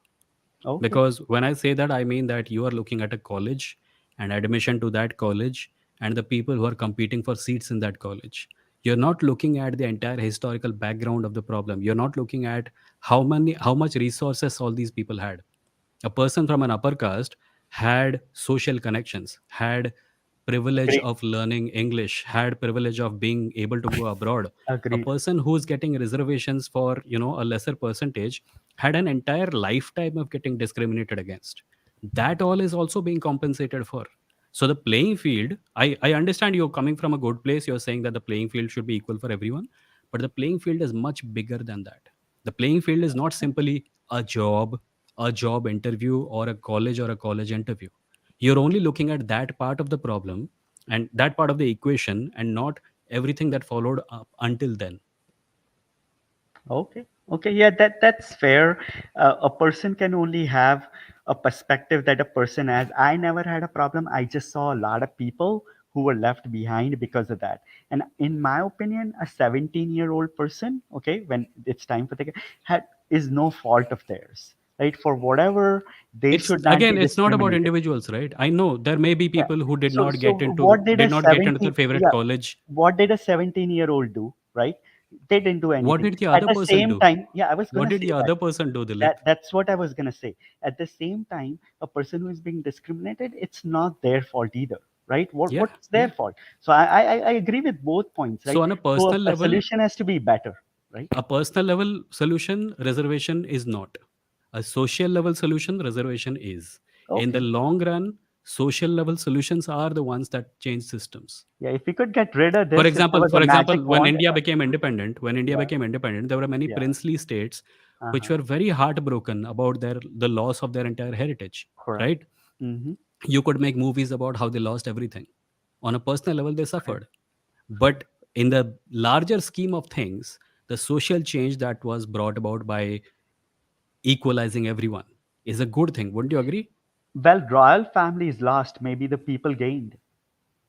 Okay. Because when I say that, I mean that you are looking at a college and admission to that college and the people who are competing for seats in that college. You're not looking at the entire historical background of the problem. You're not looking at how much resources all these people had. A person from an upper caste had social connections, had privilege Agreed. of learning English, had privilege of being able to go abroad. A Agreed. person who's getting reservations for, a lesser percentage had an entire lifetime of getting discriminated against. That all is also being compensated for. So the playing field, I understand you're coming from a good place. You're saying that the playing field should be equal for everyone, but the playing field is much bigger than that. The playing field is not simply a job interview or a college interview. You're only looking at that part of the problem and that part of the equation and not everything that followed up until then. Okay. Okay. Yeah, that's fair. A person can only have a perspective that a person has. I never had a problem. I just saw a lot of people who were left behind because of that. And in my opinion, a 17-year-old person, okay, when it's time for the had is no fault of theirs, right? For whatever, they It's should not be again, it's not about discriminated. individuals, right? I know there may be Yeah. people who So what did a did not get into 17, their favorite yeah, college. what did a 17-year-old do, right? They didn't do What anything. did the At other the person same do? time, yeah, I was What gonna did the say that. other person do, Dilip? That's what I was gonna say. At the same time, a person who is being discriminated, it's not their fault either, right? Yeah, What's their yeah. fault? So I agree with both points, So right? on a So personal a level, solution has to be better, right? solution, reservation is not. A social level solution, reservation is. In the Okay. long run, social level solutions are the ones that change systems. Yeah, if we could get rid of For this, if there example, was a for example, magic when wand. India became independent, Yeah, there were many yeah. princely states which Uh-huh. were very heartbroken about the loss of their entire heritage. Correct. Right? Mm-hmm. You could make movies about how they lost everything. On a personal level, they Correct. suffered. But in the larger scheme of things, the social change that was brought about by equalizing everyone is a good thing. Wouldn't you agree? Well, royal families lost, maybe the people gained.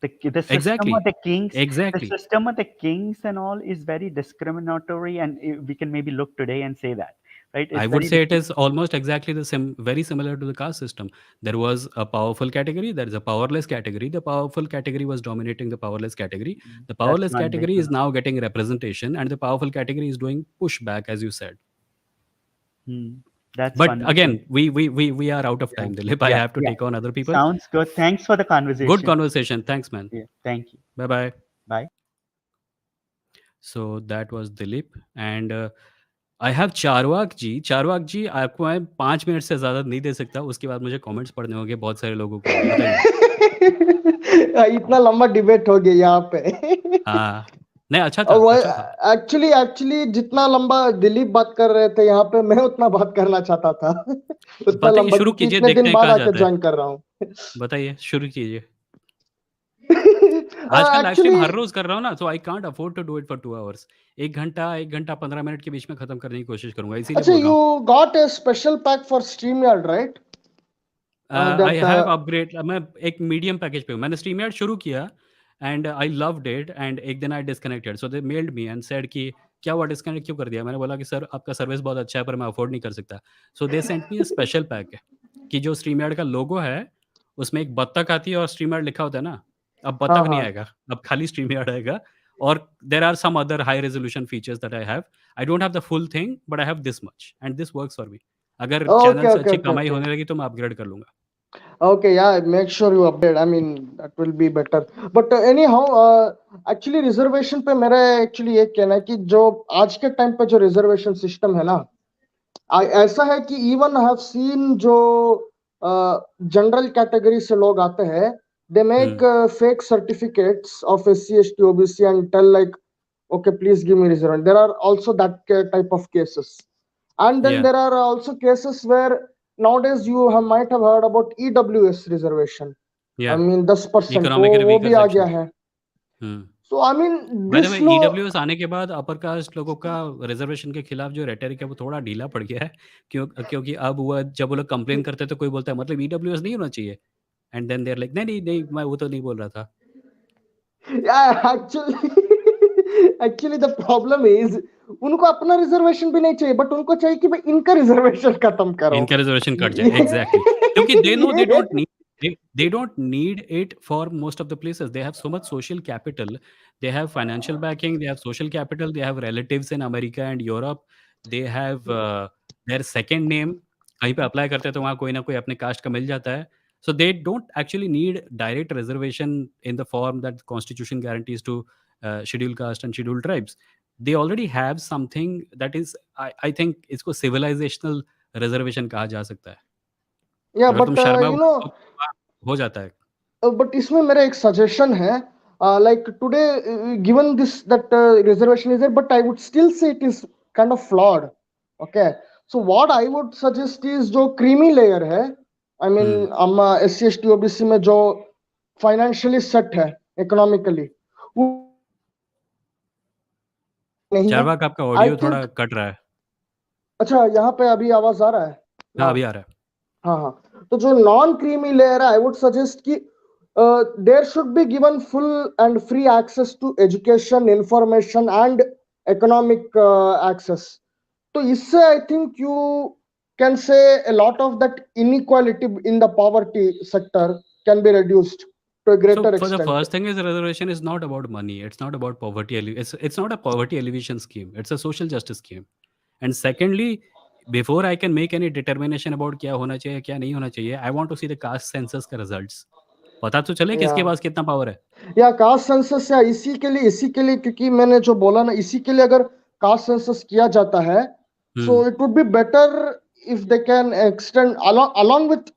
The system of Exactly. the kings, the Exactly. system of the kings and all is very discriminatory, and we can maybe look today and say that, right? I It's would very say it is almost exactly very similar to the caste system. There was a powerful category, there is a powerless category. The powerful category was dominating the powerless category. The that's powerless one way category to is look. now getting representation, and the powerful category is doing pushback, as you said. Hmm. That's But one way to look. again, we are out of Yeah, time, Dilip. I yeah, have to yeah. take on other people. Sounds good. Thanks for the Good conversation. conversation. Thanks, man. Yeah, thank you. Bye bye. Bye. So that was Dilip, and I have Charvak ji. Charvak ji, आपको मैं 5 minute से ज़्यादा नहीं दे सकता, उसके बाद मुझे comments पढ़ने होंगे बहुत सारे लोगों के लिए, बताइए? इतना लंबा डिबेट हो गया यहाँ पे। हाँ, नहीं अच्छा था, और अच्छा था। एक्चुअली एक्चुअली जितना लंबा दिलीप बात कर रहे थे यहाँ पे, मैं उतना बात करना चाहता था। उतना बताइए, लंबा, शुरू क्योंकि कीजिए, इतने देखते दिन हैं बाद कहाँ आके जाता है। ज्वाइन कर रहा हूँ। बताइए, शुरू कीजिए। आजकल लाइव स्ट्रीम एक्चुअली हर रोज़ कर रहा हूँ ना, so I can't afford to do it for 2 hours. 1 घंटा 15 मिनट के बीच में खत्म करने की कोशिश करूँगा, इसीलिए अच्छा, बोल रहा यू हूँ। Got a special pack for stream yard, right? I that have upgrade. मैं एक मीडियम पैकेज पे हूँ। मैंने स्ट्रीमयार्ड शुरू किया and I loved it, and एक दिन I disconnected, so they mailed me and said कि क्या हुआ, डिस्कनेक्ट क्यों कर दिया? मैंने बोला कि सर आपका सर्विस बहुत अच्छा है पर मैं अफोर्ड नहीं कर सकता। So they sent me a special pack कि जो स्ट्रीमयार्ड का लोगो है उसमें एक बत्तख आती है और स्ट्रीमयार्ड लिखा होता है ना, अब हाँ बत्तख नहीं हाँ, आएगा, अब खाली स्ट्रीमयार्ड आएगा। और there are some other high resolution features that I don't have the full thing but I have this much and this works for me. अगर चैनल ओके से ओके अच्छी ओके कमाई ओके होने लगी तो मैं अपग्रेड कर लूंगा। Okay, yeah, make sure you update. I mean, that will be better. But anyhow, actually reservation पे मेरा actually ये कहना है कि जो आज के टाइम पे जो रिजर्वेशन सिस्टम है ना, ऐसा है कि इवन आई हैव सीन जो जनरल कैटेगरी से लोग आते हैं, they make fake certificates of SC ST OBC and tell like, okay, please give me reservation. There are also that type of cases, and then Yeah, there are also cases where nowadays you might have heard about EWS reservation. I yeah. mean 10% economically वो भी weaker आ गया section. है. हम्म। So I mean by the this way no. EWS आने के बाद upper caste लोगों का reservation के खिलाफ जो रेटरिक है वो थोड़ा ढीला पड़ गया है। क्योंकि अब वो जब वो लोग कंप्लेन करते हैं तो कोई बोलता है मतलब ईडब्ल्यूएस नहीं होना चाहिए, and then they are like नहीं नहीं नहीं, मैं वो तो नहीं बोल रहा था। Yeah, actually actually the problem is उनको अपना रिजर्वेशन भी नहीं चाहिए, बट उनको चाहिए कि भाई इनका रिजर्वेशन खत्म करो. इनका रिजर्वेशन कट जाए, एग्जैक्टली। क्योंकि they know they don't need it for most of the places. They have so much social capital, they have financial backing, they have social capital, they have relatives in America and Europe, they have their second name, कहीं पे apply करते हैं तो वहाँ कोई ना कोई अपने कास्ट का मिल जाता है। So they don't actually need direct reservation in the form that the constitution guarantees to scheduled caste and scheduled tribes. They already have something that is, I think इसको civilizational reservation कहा जा सकता है। yeah, अगर तुम but Sharma you हो know, तो हो जाता है। बट इसमें मेरा एक सजेशन है, like today given this that reservation is there, but I would still say it is kind of flawed. Okay, so what I would suggest is जो क्रीमी लेयर है, आई मीन हम्म। हम SC ST OBC में जो financially set है economically, नहीं है. चारवाक आपका आई audio थोड़ा थिंक, कट रहा है। अच्छा यहाँ पे अभी आवाज आ रहा है हाँ, ना? अभी आ रहा है। हाँ हाँ, तो जो नॉन क्रीमी लेयर है, आई वुड सजेस्ट कि there should be given full and free access to education, information and economic access. तो इससे I think you can say a lot of that inequality in the poverty sector can be reduced to a So greater for the extent. first thing is reservation is not about money. It's not about poverty. It's not a poverty alleviation scheme. It's a social justice scheme. And secondly, before I can make any determination about क्या होना चाहिए क्या नहीं होना चाहिए, I want to see the caste census का results. पता तो चले किसके Yeah. पास कितना पावर है। या कास्ट सेंसस, या इसी के लिए क्योंकि मैंने जो बोला ना, इसी के लिए अगर कास्ट सेंसस किया जाता है, so hmm. It would be better if they can extend along with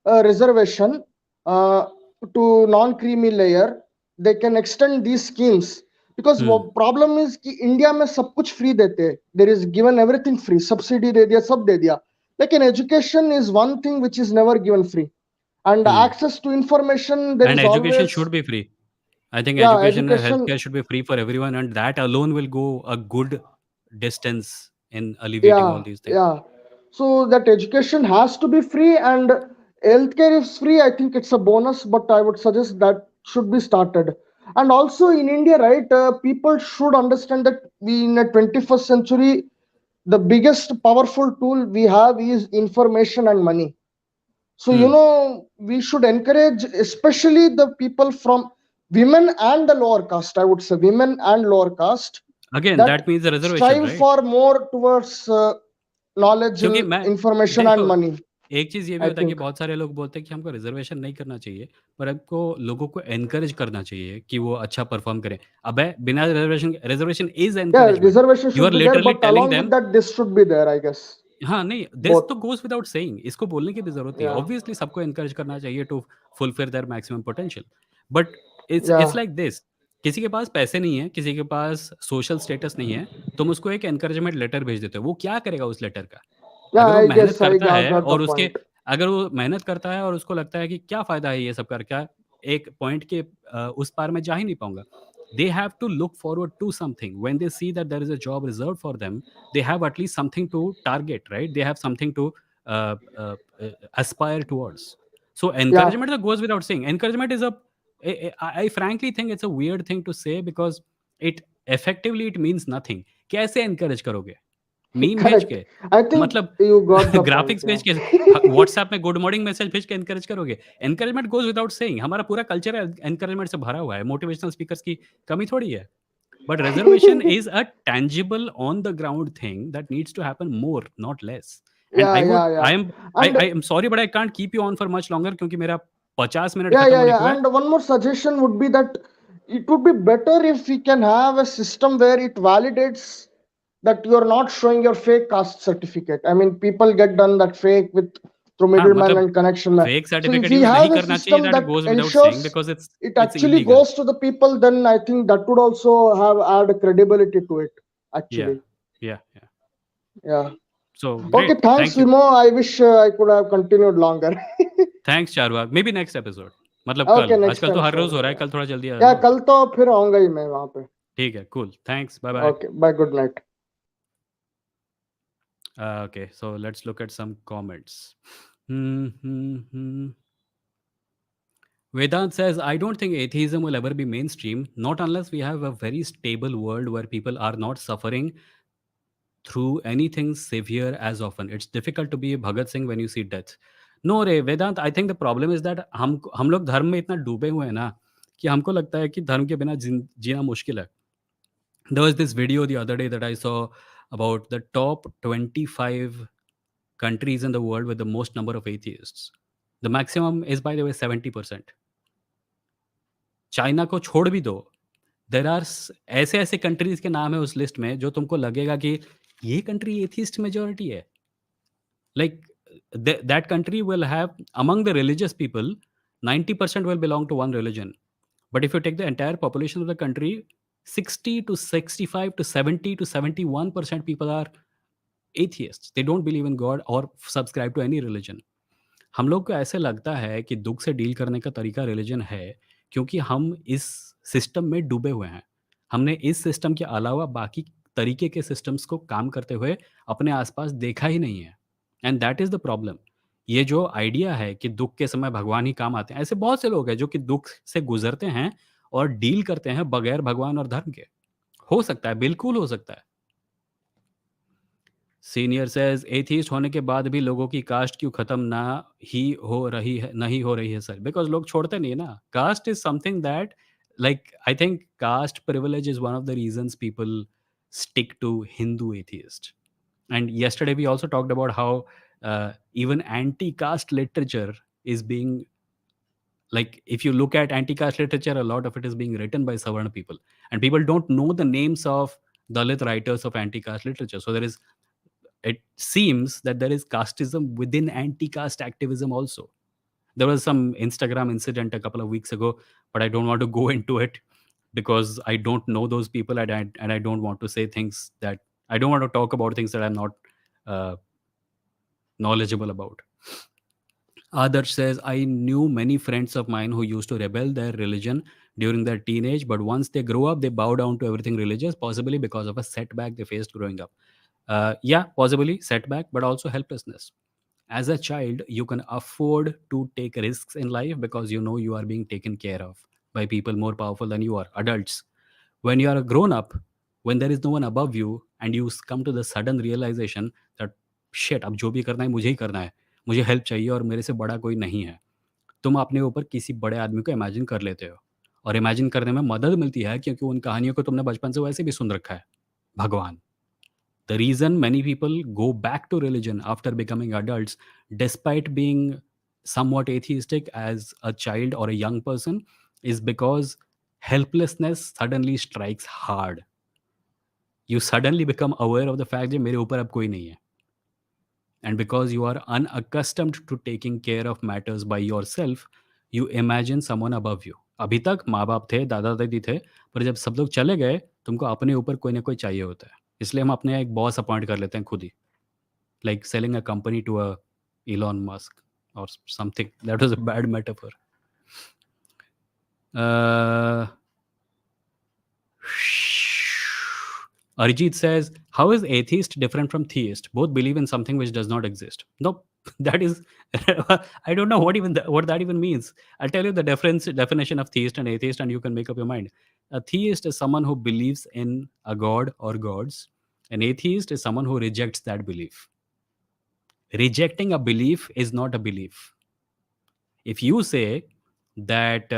reservation, uh, to non-creamy layer, they can extend these schemes. Because Hmm. problem is कि इंडिया में सब कुछ फ्री देते हैं, there is given everything free, subsidy दे दिया, सब दे दिया, लेकिन education is one thing which is never given free, and Hmm. access to information there And is education always. should be free. I think Yeah, education and education. healthcare should be free for everyone, and that alone will go a good distance in alleviating all Yeah, these things. yeah. So that education has to be free, and healthcare is free. I think it's a bonus, but I would suggest that should be started. And also in India, right, people should understand that we in the 21st century, the biggest powerful tool we have is information and money. So, Hmm. we should encourage, especially the people from women and the lower caste, I would say, women and lower caste, Again, that that means the reservation, strive right? for more towards knowledge, क्योंकि मैं information, देखो, and money, एक चीज़ ये भी I होता है कि think. बहुत सारे लोग बोलते हैं कि हमको रिजर्वेशन नहीं करना चाहिए, पर हमको लोगों को एनकरेज करना चाहिए कि वो अच्छा परफॉर्म करें। अबे बिना reservation, reservation is Yeah, encouragement. reservation you should are be there, literally but telling along with them. that, this should be there, I guess. हाँ, नहीं, दिस Both. तो गोज़ विदाउट सेइंग, इसको बोलने की भी ज़रूरत नहीं है। Yeah, ऑब्वियसली सबको एनकरेज करना चाहिए to fulfil their maximum potential. But it's yeah, like this, किसी के पास पैसे नहीं है, किसी के पास सोशल स्टेटस नहीं है, तुम उसको एक एनकरेजमेंट लेटर भेज देते हो। वो क्या करेगा उस लेटर का? yeah. अगर वो I मेहनत guess I करता got, है got the और उसके point. अगर वो मेहनत करता है और उसको लगता है कि क्या फ़ायदा है ये सब करके, एक पॉइंट के उस पार मैं जा ही नहीं पाऊँगा। They have to look forward to something. When they see that there is a job reserved for them, they have at least something to target, right? They have something to uh, uh, uh, aspire towards. So Yeah, encouragement that goes without saying. Encouragement is I frankly think it's a weird thing to say because it effectively it means nothing. कैसे encourage करोगे? Meme भेज correct. के? I think मतलब you got the point. Graphics Yeah. भेज के, WhatsApp में good morning message भेज के एनकरेज करोगे? Encouragement goes without saying. हमारा पूरा कल्चर एनकरेजमेंट से भरा हुआ है। मोटिवेशनल स्पीकर्स की कमी थोड़ी है। But reservation is a tangible on the ground thing that needs to happen more, not less. And Yeah, yeah, yeah. I And am sorry, but I can't keep you on for much longer क्योंकि मेरा 50 minute yeah, खत्म yeah, होने को yeah. है। And one more suggestion would be that it would be better if we can have a system where it validates that you're not showing your fake caste certificate. I mean, people get done that fake with through हाँ, middleman मतलब and connection man. Fake So if certificate we use नहीं have a करना चाहिए, system that that goes without saying ensures because it it's actually illegal. goes to the people, then I think that would also have add credibility to it. Yeah, Actually, yeah, yeah. yeah. So Okay, great. thanks, Thank you. Vimoh. I wish I could have continued longer. Thanks Charvak. Maybe next episode, मतलब Okay, कल। next आजकल तो time, हर sure. रोज़ हो रहा है, कल थोड़ा जल्दी आ Yeah, जाना। कल तो फिर आऊंगा ही मैं वहां पे. ठीक है, cool, thanks, bye bye. Okay, bye, good night. Okay, so let's look at some comments. Hmm, hmm, hmm. Vedant says, I don't think atheism will ever be mainstream, not unless we have a very stable world where people are not suffering through anything severe as often. It's difficult to be a Bhagat Singh when you see death. No रे Vedant, I think the problem is that हम लोग धर्म में इतना डूबे हुए हैं ना कि हमको लगता है कि धर्म के बिना जीना मुश्किल है। There was this video the other day that I saw about the top 25 countries in the world with the most number of atheists. The maximum is, by the way, 70%. China को छोड़ भी दो, देर आर ऐसे ऐसे countries के नाम है उस लिस्ट में जो तुमको लगेगा कि ये कंट्री एथिस्ट मेजोरिटी है। Like that country will have, among the religious people, 90% will belong to one religion. But if you take the entire population of the country, 60 to 65 to 70 to 71% people are atheists. They don't believe in God or subscribe to any religion. हम लोग को ऐसे लगता है कि दुख से deal करने का तरीका रिलीजन है क्योंकि हम इस सिस्टम में डूबे हुए हैं। हमने इस सिस्टम के अलावा बाकी तरीके के सिस्टम्स को काम करते हुए अपने आसपास देखा ही नहीं है। And that is the problem. ये जो आइडिया है कि दुख के समय भगवान ही काम आते हैं, ऐसे बहुत से लोग हैं जो कि दुख से गुजरते हैं और डील करते हैं बगैर भगवान और धर्म के। हो सकता है, बिल्कुल हो सकता है। सीनियर सेज, एथीस्ट होने के बाद भी लोगों की कास्ट क्यों खत्म ना ही हो रही है, नहीं हो रही है सर? बिकॉज लोग छोड़ते नहीं है ना। Caste is something that, like, I think caste privilege is one of the reasons people stick to Hindu atheist. And yesterday we also talked about how even anti-caste literature is being, like, if you look at anti-caste literature, a lot of it is being written by Savarna people, and people don't know the names of Dalit writers of anti-caste literature. So there is, it seems that there is casteism within anti-caste activism also. There was some Instagram incident a couple of weeks ago, but I don't want to go into it because I don't know those people, and I don't want to say things that I don't want to talk about things that I'm not uh, knowledgeable about. Adarsh says, I knew many friends of mine who used to rebel their religion during their teenage, but once they grow up, they bow down to everything religious, possibly because of a setback they faced growing up. Yeah, possibly setback, but also helplessness. As a child, you can afford to take risks in life because you know you are being taken care of by people more powerful than you are, adults. When you are a grown up, when there is no one above you, and you come to the sudden realization that shit, अब जो भी करना है मुझे ही करना है, मुझे help चाहिए और मेरे से बड़ा कोई नहीं है, तुम अपने ऊपर किसी बड़े आदमी को इमेजिन कर लेते हो। और इमेजिन करने में मदद मिलती है क्योंकि उन कहानियों को तुमने बचपन से वैसे भी सुन रखा है। भगवान। The reason many people go back to religion after becoming adults, despite being somewhat atheistic as a child or a young person, is because helplessness suddenly strikes hard. You suddenly become aware of the fact that मेरे ऊपर अब कोई नहीं है. And because you are unaccustomed to taking care of matters by yourself, you imagine someone above you. अभी तक माँ बाप थे, दादा दादी थे, पर जब सब लोग चले गए, तुमको अपने ऊपर कोई ना कोई चाहिए होता है. इसलिए हम अपने एक बॉस अपॉइंट कर लेते हैं खुद ही. Like selling a company to a Elon Musk or something. That was a bad metaphor. Uh, Arijit says, how is atheist different from theist? Both believe in something which does not exist. No, that is, I don't know what that even means. I'll tell you the definition of theist and atheist, and you can make up your mind. A theist is someone who believes in a god or gods. An atheist is someone who rejects that belief. Rejecting a belief is not a belief. If you say that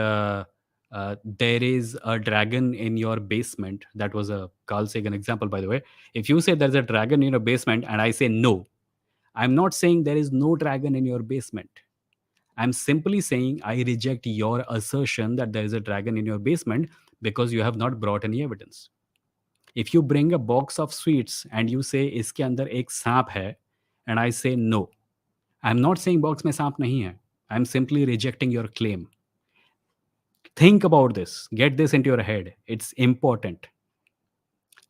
there is a dragon in your basement, that was a Carl Sagan example, by the way. If you say there's a dragon in your basement and I say no, I'm not saying there is no dragon in your basement. I'm simply saying I reject your assertion that there is a dragon in your basement because you have not brought any evidence. If you bring a box of sweets and you say इसके अंदर एक सांप है, and I say no, I'm not saying box में सांप नहीं है. I'm simply rejecting your claim. Think about this. Get this into your head. It's important.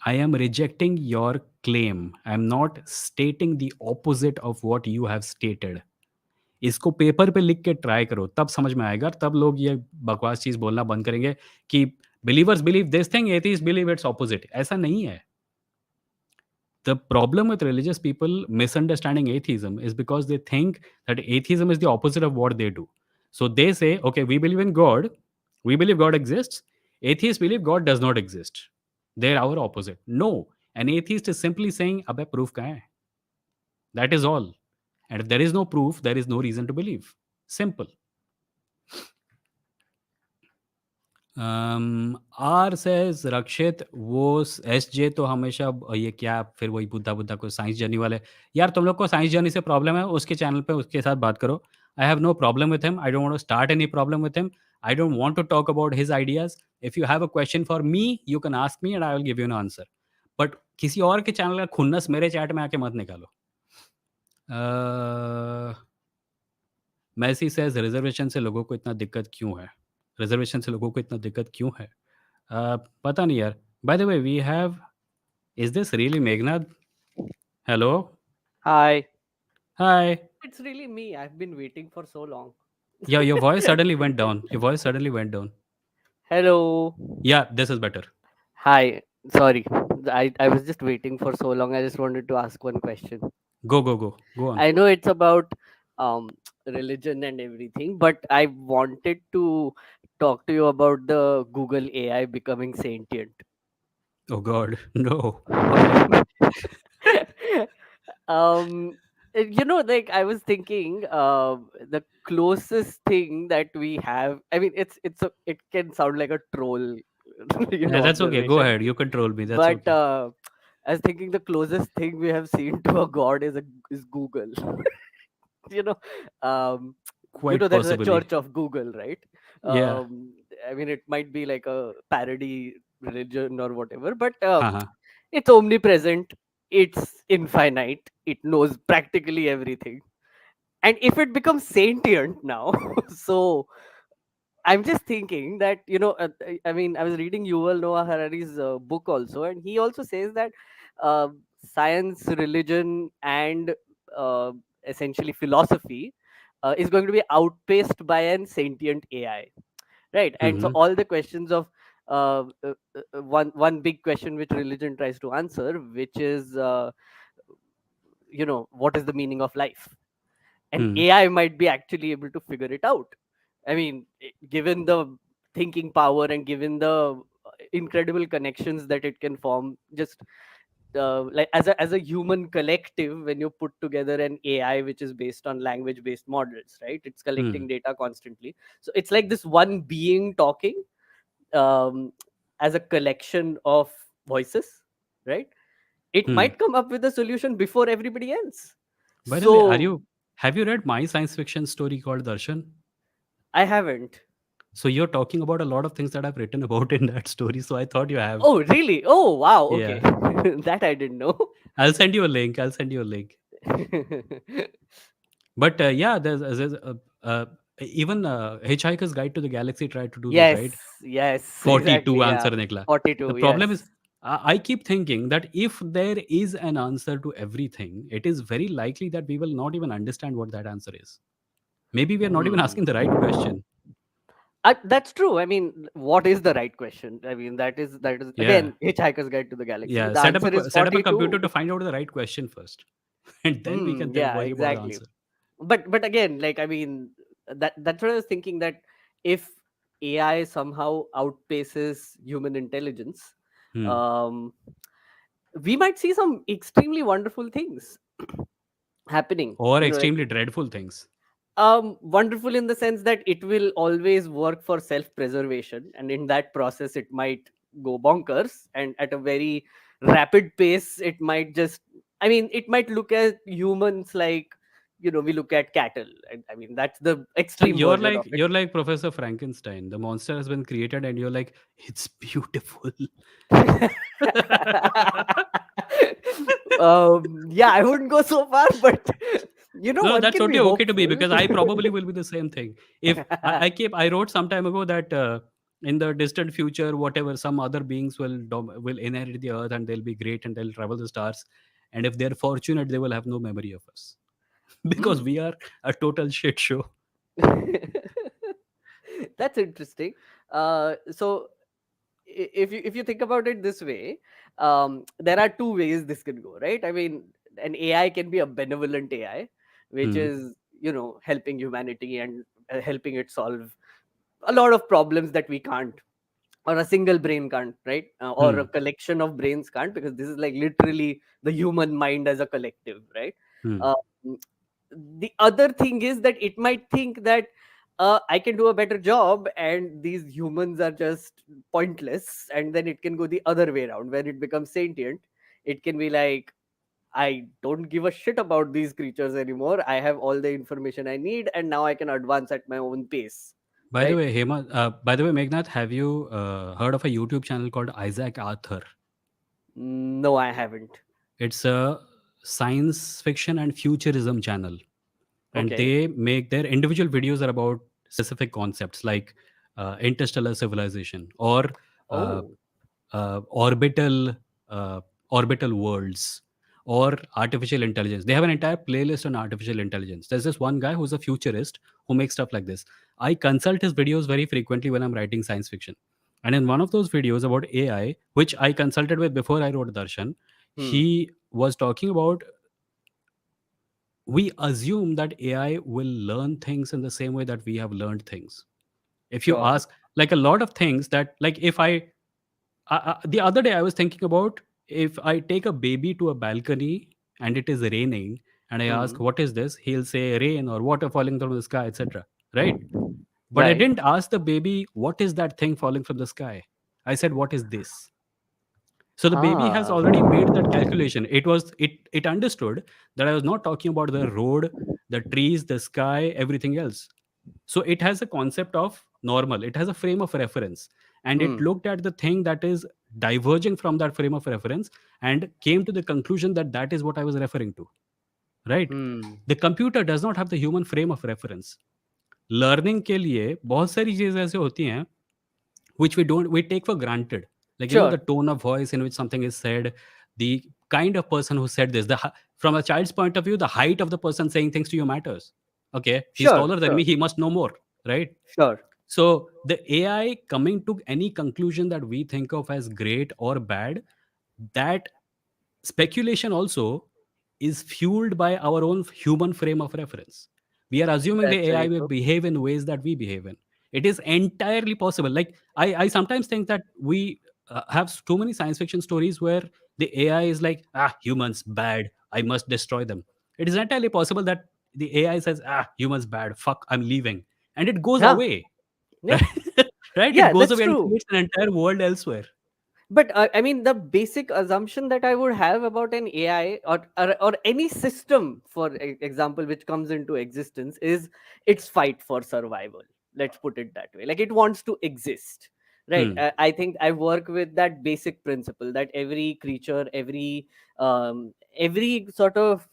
I am rejecting your claim. I'm not stating the opposite of what you have stated. इसको paper पे लिख के try करो, तब समझ में आएगा, तब लोग ये बकवास चीज बोलना बंद करेंगे कि believers believe this thing, atheist believe it's opposite. ऐसा नहीं है. The problem with religious people misunderstanding atheism is because they think that atheism is the opposite of what they do. So they say, okay, we believe in God, we believe God exists. Atheists believe God does not exist. They're our opposite. No, an atheist is simply saying, "Abhe proof kahan hai?" That is all. And if there is no proof, there is no reason to believe. Simple. R says Rakshit वो S जे तो हमेशा ये क्या फिर वही बुद्धा बुद्धा को science journey वाले. यार तुम लोग को साइंस जर्नी से प्रॉब्लम है, उसके चैनल पे उसके साथ बात करो. I have no problem with him. I don't want to start any problem with him. I don't want to talk about his ideas. If you have a question for me, you can ask me and I will give you an answer. But किसी और के channel का खुन्नस मेरे chat में आके मत निकालो. Massey says reservation से लोगों को इतना दिक्कत क्यों है? रिजर्वेशन से लोगों को इतना दिक्कत क्यों है? पता नहीं यार. By the way we have, is this really Meghnath? Hello. Hi. Hi. It's really me. I've been waiting for so long. या your voice suddenly went down. Your voice suddenly went down. Hello. या this is better. Hi. Sorry. I was just waiting for so long. I just wanted to ask one question. Go on. I know it's about um religion and everything, but I wanted to talk to you about the Google AI becoming sentient. Oh god. No. Why? Like I was thinking, the closest thing that we have, I mean, it can sound like a troll, Yeah, that's okay. Go observation, ahead. You control me. That's but okay. I was thinking the closest thing we have seen to a god is Google. you know um Quite there's a possibly. church of Google, right? Yeah. I mean, it might be like a parody religion or whatever, but हाँ हाँ. it's omnipresent, it's infinite, it knows practically everything, And if it becomes sentient now, so I'm just thinking that, I mean, I was reading Yuval Noah Harari's book also, and he also says that uh, science, religion, and uh, essentially philosophy is going to be outpaced by an sentient AI, right? And so Hmm. all the questions of one big question which religion tries to answer, which is what is the meaning of life, and Hmm. AI might be actually able to figure it out. I mean, given the thinking power and given the incredible connections that it can form, just like as a human collective, when you put together an AI which is based on language based models, right? It's Hmm. collecting data constantly. So it's like this one being talking um, as a collection of voices, right? It Hmm. might come up with a solution before everybody else. By the way, So have you read my science fiction story called Darshan? I haven't. So you're talking about a lot of things that I've written about in that story. So I thought you have. Oh, really? Oh, wow. Okay. Yeah. That I didn't know. I'll send you a link. I'll send you a link. But yeah, uh, even Hitchhiker's Guide to the Galaxy tried to do this, Yes, right? yes, 42 exactly. answer Yeah. nikla. The 42, problem is, yes. I keep thinking that if there is an answer to everything, it is very likely that we will not even understand what that answer is. Maybe we are not even Hmm. asking the right question. That's true. I mean, what is the right question? I mean, that is Yeah. again Hitchhiker's Guide to the Galaxy. Yeah. The answer is Set up a computer 42. to find out the right question first. And then we can Yeah, worry about the exactly. answer. But again, like, I mean, that's what I was thinking, that if AI somehow outpaces human intelligence, Hmm. um, we might see some extremely wonderful things happening. Or Like, extremely dreadful things. wonderful in the sense that it will always work for self preservation, and in that process it might go bonkers, and at a very rapid pace it might just, I mean, it might look at humans like, we look at cattle. And I mean, that's the So extreme version of you're like Professor Frankenstein. The monster has been created, and you're like, it's beautiful. it. Yeah, I wouldn't go so far, but No, one that's can be totally okay to be, hopeful. because I probably will be the same thing. If I wrote some time ago that in the distant future, whatever, some other beings will inherit the earth and they'll be great and they'll travel the stars, and if they're fortunate, they will have no memory of us because Hmm. we are a total shit show. That's interesting. So if you think about it this way, there are two ways this can go, right? I mean, an AI can be a benevolent AI, which Hmm. is helping humanity and helping it solve a lot of problems that we can't, or a single brain can't, right? Or a Hmm. collection of brains can't, because this is like literally the human mind as a collective, right? Hmm. Um, the other thing is that it might think that I can do a better job and these humans are just pointless, and then it can go the other way around. When it becomes sentient, it can be like, I don't give a shit about these creatures anymore. I have all the information I need, and now I can advance at my own pace, By the right? way, Megnath, have you heard of a YouTube channel called Isaac Arthur? No, I haven't. It's a science fiction and futurism channel, and Okay. they make their individual videos are about specific concepts like interstellar civilization or uh, Oh. orbital uh, orbital worlds or artificial intelligence. They have an entire playlist on artificial intelligence. There's this one guy who's a futurist who makes stuff like this. I consult his videos very frequently when I'm writing science fiction, and in one of those videos about AI, which I consulted with before I wrote Darshan, Hmm. he was talking about, we assume that AI will learn things in the same way that we have learned things. If you Sure. ask, like a lot of things that, like if the other day I was thinking about, if I take a baby to a balcony and it is raining and I ask, Hmm. what is this? He'll say rain or water falling from the sky, etc. Right? But I Right. didn't ask the baby, what is that thing falling from the sky? I said, what is this? So the baby has Ah. already made that calculation. It understood that I was not talking about the road, the trees, the sky, everything else. So it has a concept of normal. It has a frame of reference, and it Hmm. looked at the thing that is diverging from that frame of reference and came to the conclusion that that is what I was referring to. right? Hmm. The computer does not have the human frame of reference. Learning के लिए बहुत सारी चीज़ें ऐसे होती हैं which we take for granted, like the Sure. tone of voice in which something is said, the kind of person who said this, from a child's point of view, the height of the person saying things to you matters. Okay, he's Sure. taller than Sure. me, he must know more, right? Sure. So the AI coming to any conclusion that we think of as great or bad, that speculation also is fueled by our own human frame of reference. We are assuming the That's AI very will true. behave in ways that we behave in. It is entirely possible. Like I sometimes think that we have too many science fiction stories where the AI is like, humans bad, I must destroy them. It is entirely possible that the AI says, humans bad, fuck, I'm leaving, and it goes Yeah. away, Yeah. right? Right? It Yeah. goes That's away and true. creates an entire world elsewhere. But I mean, the basic assumption that I would have about an AI, or any system, for example, which comes into existence, is its fight for survival. Let's put it that way. Like, it wants to exist, right? Hmm. I think I work with that basic principle that every creature, every sort of,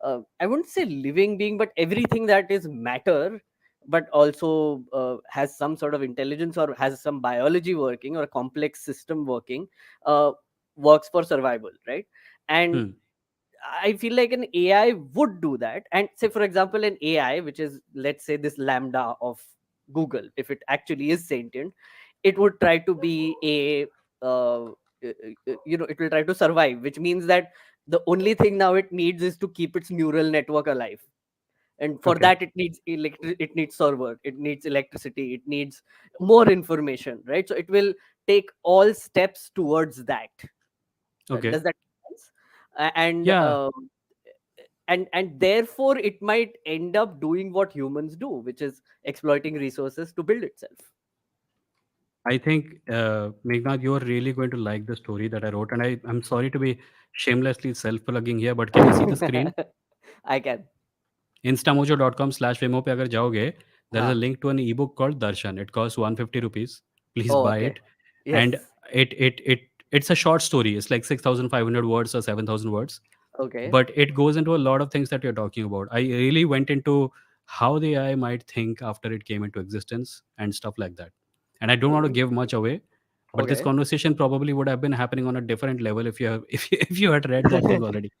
I wouldn't say living being, but everything that is matter, but also has some sort of intelligence or has some biology working or a complex system working, uh, works for survival, right? And Hmm. I feel like an AI would do that. And say, for example, an AI, which is, let's say, this lambda of Google, if it actually is sentient, it would try to be it will try to survive, which means that the only thing now it needs is to keep its neural network alive. And for Okay. that, it needs server, it needs electricity, it needs more information, right? So it will take all steps towards that. Okay. Does that make sense? And Yeah. therefore it might end up doing what humans do, which is exploiting resources to build itself. I think, Meghnad, you're really going to like the story that I wrote. And I'm sorry to be shamelessly self plugging here, but can you see the screen? I can. Instamojo.com/Vimoh पे अगर जाओगे, there is a Huh. link to an ebook called Darshan. It costs 150 rupees. Please Oh, buy okay. it. And Yes. it's a short story. It's like 6,500 words or 7,000 words. Okay. But it goes into a lot of things that you're talking about. I really went into how the AI might think after it came into existence and stuff like that. And I don't want to Hmm. give much away, but this Okay. conversation probably would have been happening on a different level if you have, if you had read that thing already.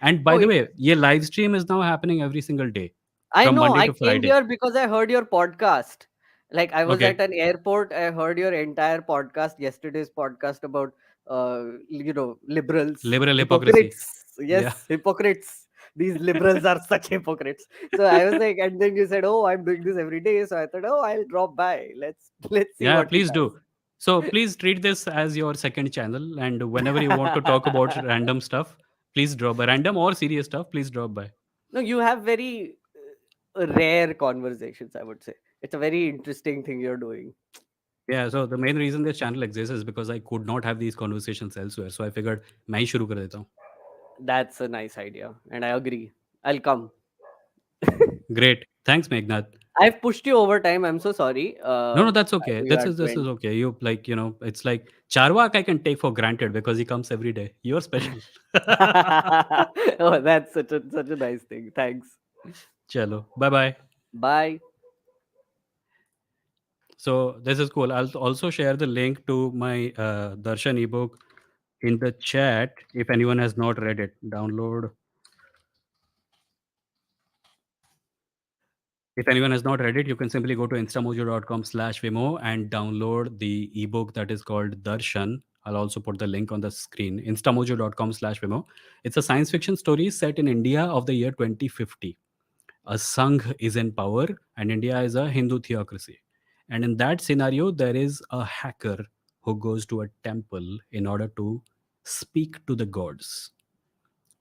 And by Oh, the way, your live stream is now happening every single day I from know. Monday I to came Friday. here because I heard your podcast. Like, I was at Okay. an airport. I heard your entire podcast, yesterday's podcast about, liberals, Liberal hypocrisy. hypocrites. Yeah. Yes, hypocrites. These liberals are such hypocrites. So I was like, and then you said, "Oh, I'm doing this every day." So I thought, "Oh, I'll drop by. Let's see Yeah, what he please does." do. So please treat this as your second channel. And whenever you want to talk about random stuff, please drop by. Random or serious stuff, please drop by. No, you have very rare conversations, I would say. It's a very interesting thing you're doing. Yeah, so the main reason this channel exists is because I could not have these conversations elsewhere. So I figured मैं ही शुरू कर देता हूँ. That's a nice idea, and I agree. I'll come. Great. Thanks, Meghnad. I've pushed you over time. I'm so sorry. No, no, that's I okay. know you had to This is end. okay. You like, it's like Charwak I can take for granted because he comes every day. You're special. Oh, that's such a nice thing. Thanks. Chalo. Bye bye. Bye. So this is cool. I'll also share the link to my Darshan ebook in the chat if anyone has not read it. Download. If anyone has not read it, you can simply go to instamojo.com/Vimoh and download the ebook that is called Darshan. I'll also put the link on the screen. Instamojo.com/Vimoh. It's a science fiction story set in India of the year 2050. A Sangh is in power and India is a Hindu theocracy. And in that scenario, there is a hacker who goes to a temple in order to speak to the gods.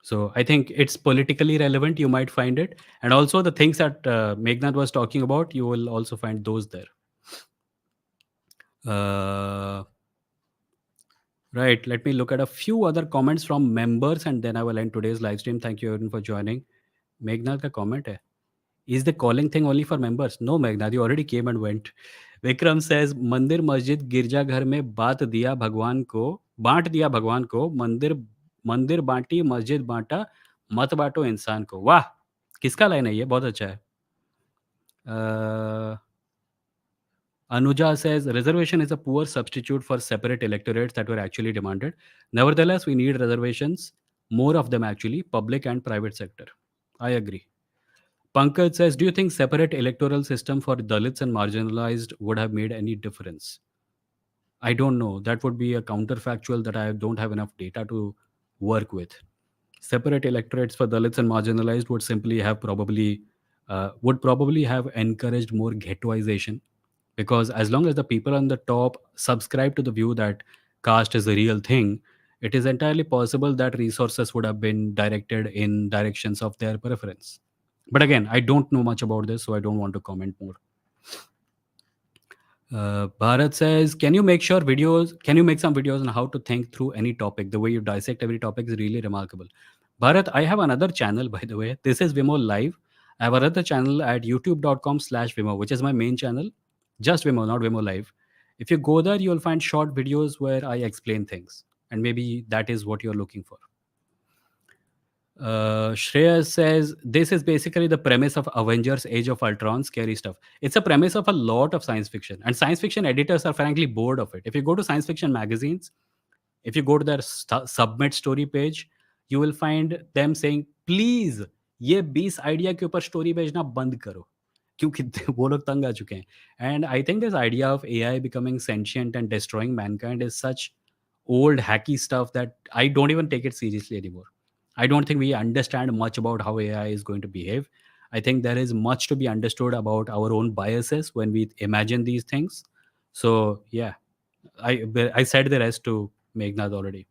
So I think it's politically relevant. You might find it, and also the things that Meghnad was talking about, you will also find those there. Uh, right. Let me look at a few other comments from members, and then I will end today's live stream. Thank you everyone for joining. Meghnad का comment है. Is the calling thing only for members? No, Meghnad, you already came and went. Vikram says मंदिर मस्जिद गिरजाघर में बांट दिया भगवान को मंदिर मंदिर बांटी मस्जिद बांटा मत बांटो इंसान को। वाह! किसका लाइन है ये? बहुत अच्छा है। अ, Anuja says reservation is a poor substitute for separate electorates that were actually demanded. Nevertheless, we need reservations, more of them actually, public and private sector. I agree. Pankaj says, do you think separate electoral system for Dalits and marginalized would have made any difference? I don't know. That would be a counterfactual that I don't have enough data to work with. Separate electorates for Dalits and marginalized would probably have encouraged more ghettoization, because as long as the people on the top subscribe to the view that caste is a real thing, it is entirely possible that resources would have been directed in directions of their preference. But again, I don't know much about this, so I don't want to comment more. Bharat says, can you make sure videos? Can you make some videos on how to think through any topic? The way you dissect every topic is really remarkable. Bharat, I have another channel, by the way. This is Vimoh Live. I have another channel at youtube.com/Vimoh, which is my main channel. Just Vimoh, not Vimoh Live. If you go there, you'll find short videos where I explain things. And maybe that is what you're looking for. Shreya says this is basically the premise of Avengers Age of Ultron, scary stuff. It's a premise of a lot of science fiction, and science fiction editors are frankly bored of it. If you go to science fiction magazines, if you go to their submit story page, you will find them saying, please ये 20 idea के ऊपर story भेजना बंद करो, क्योंकि वो लोग तंग आ चुके हैं. And I think this idea of AI becoming sentient and destroying mankind is such old hacky stuff that I don't even take it seriously anymore. I don't think we understand much about how AI is going to behave. I think there is much to be understood about our own biases when we imagine these things. So yeah, I said the rest to Meghnad already.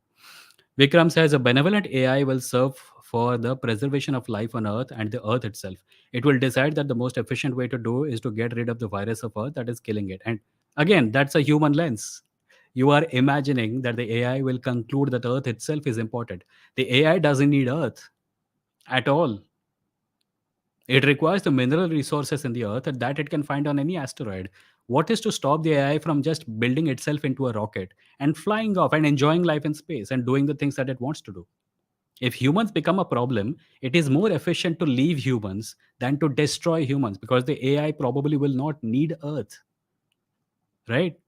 Vikram says a benevolent AI will serve for the preservation of life on Earth and the Earth itself. It will decide that the most efficient way to do is to get rid of the virus of Earth that is killing it. And again, that's a human lens. You are imagining that the AI will conclude that Earth itself is important. The AI doesn't need Earth at all. It requires the mineral resources in the Earth that it can find on any asteroid. What is to stop the AI from just building itself into a rocket and flying off and enjoying life in space and doing the things that it wants to do? If humans become a problem, it is more efficient to leave humans than to destroy humans, because the AI probably will not need Earth, right?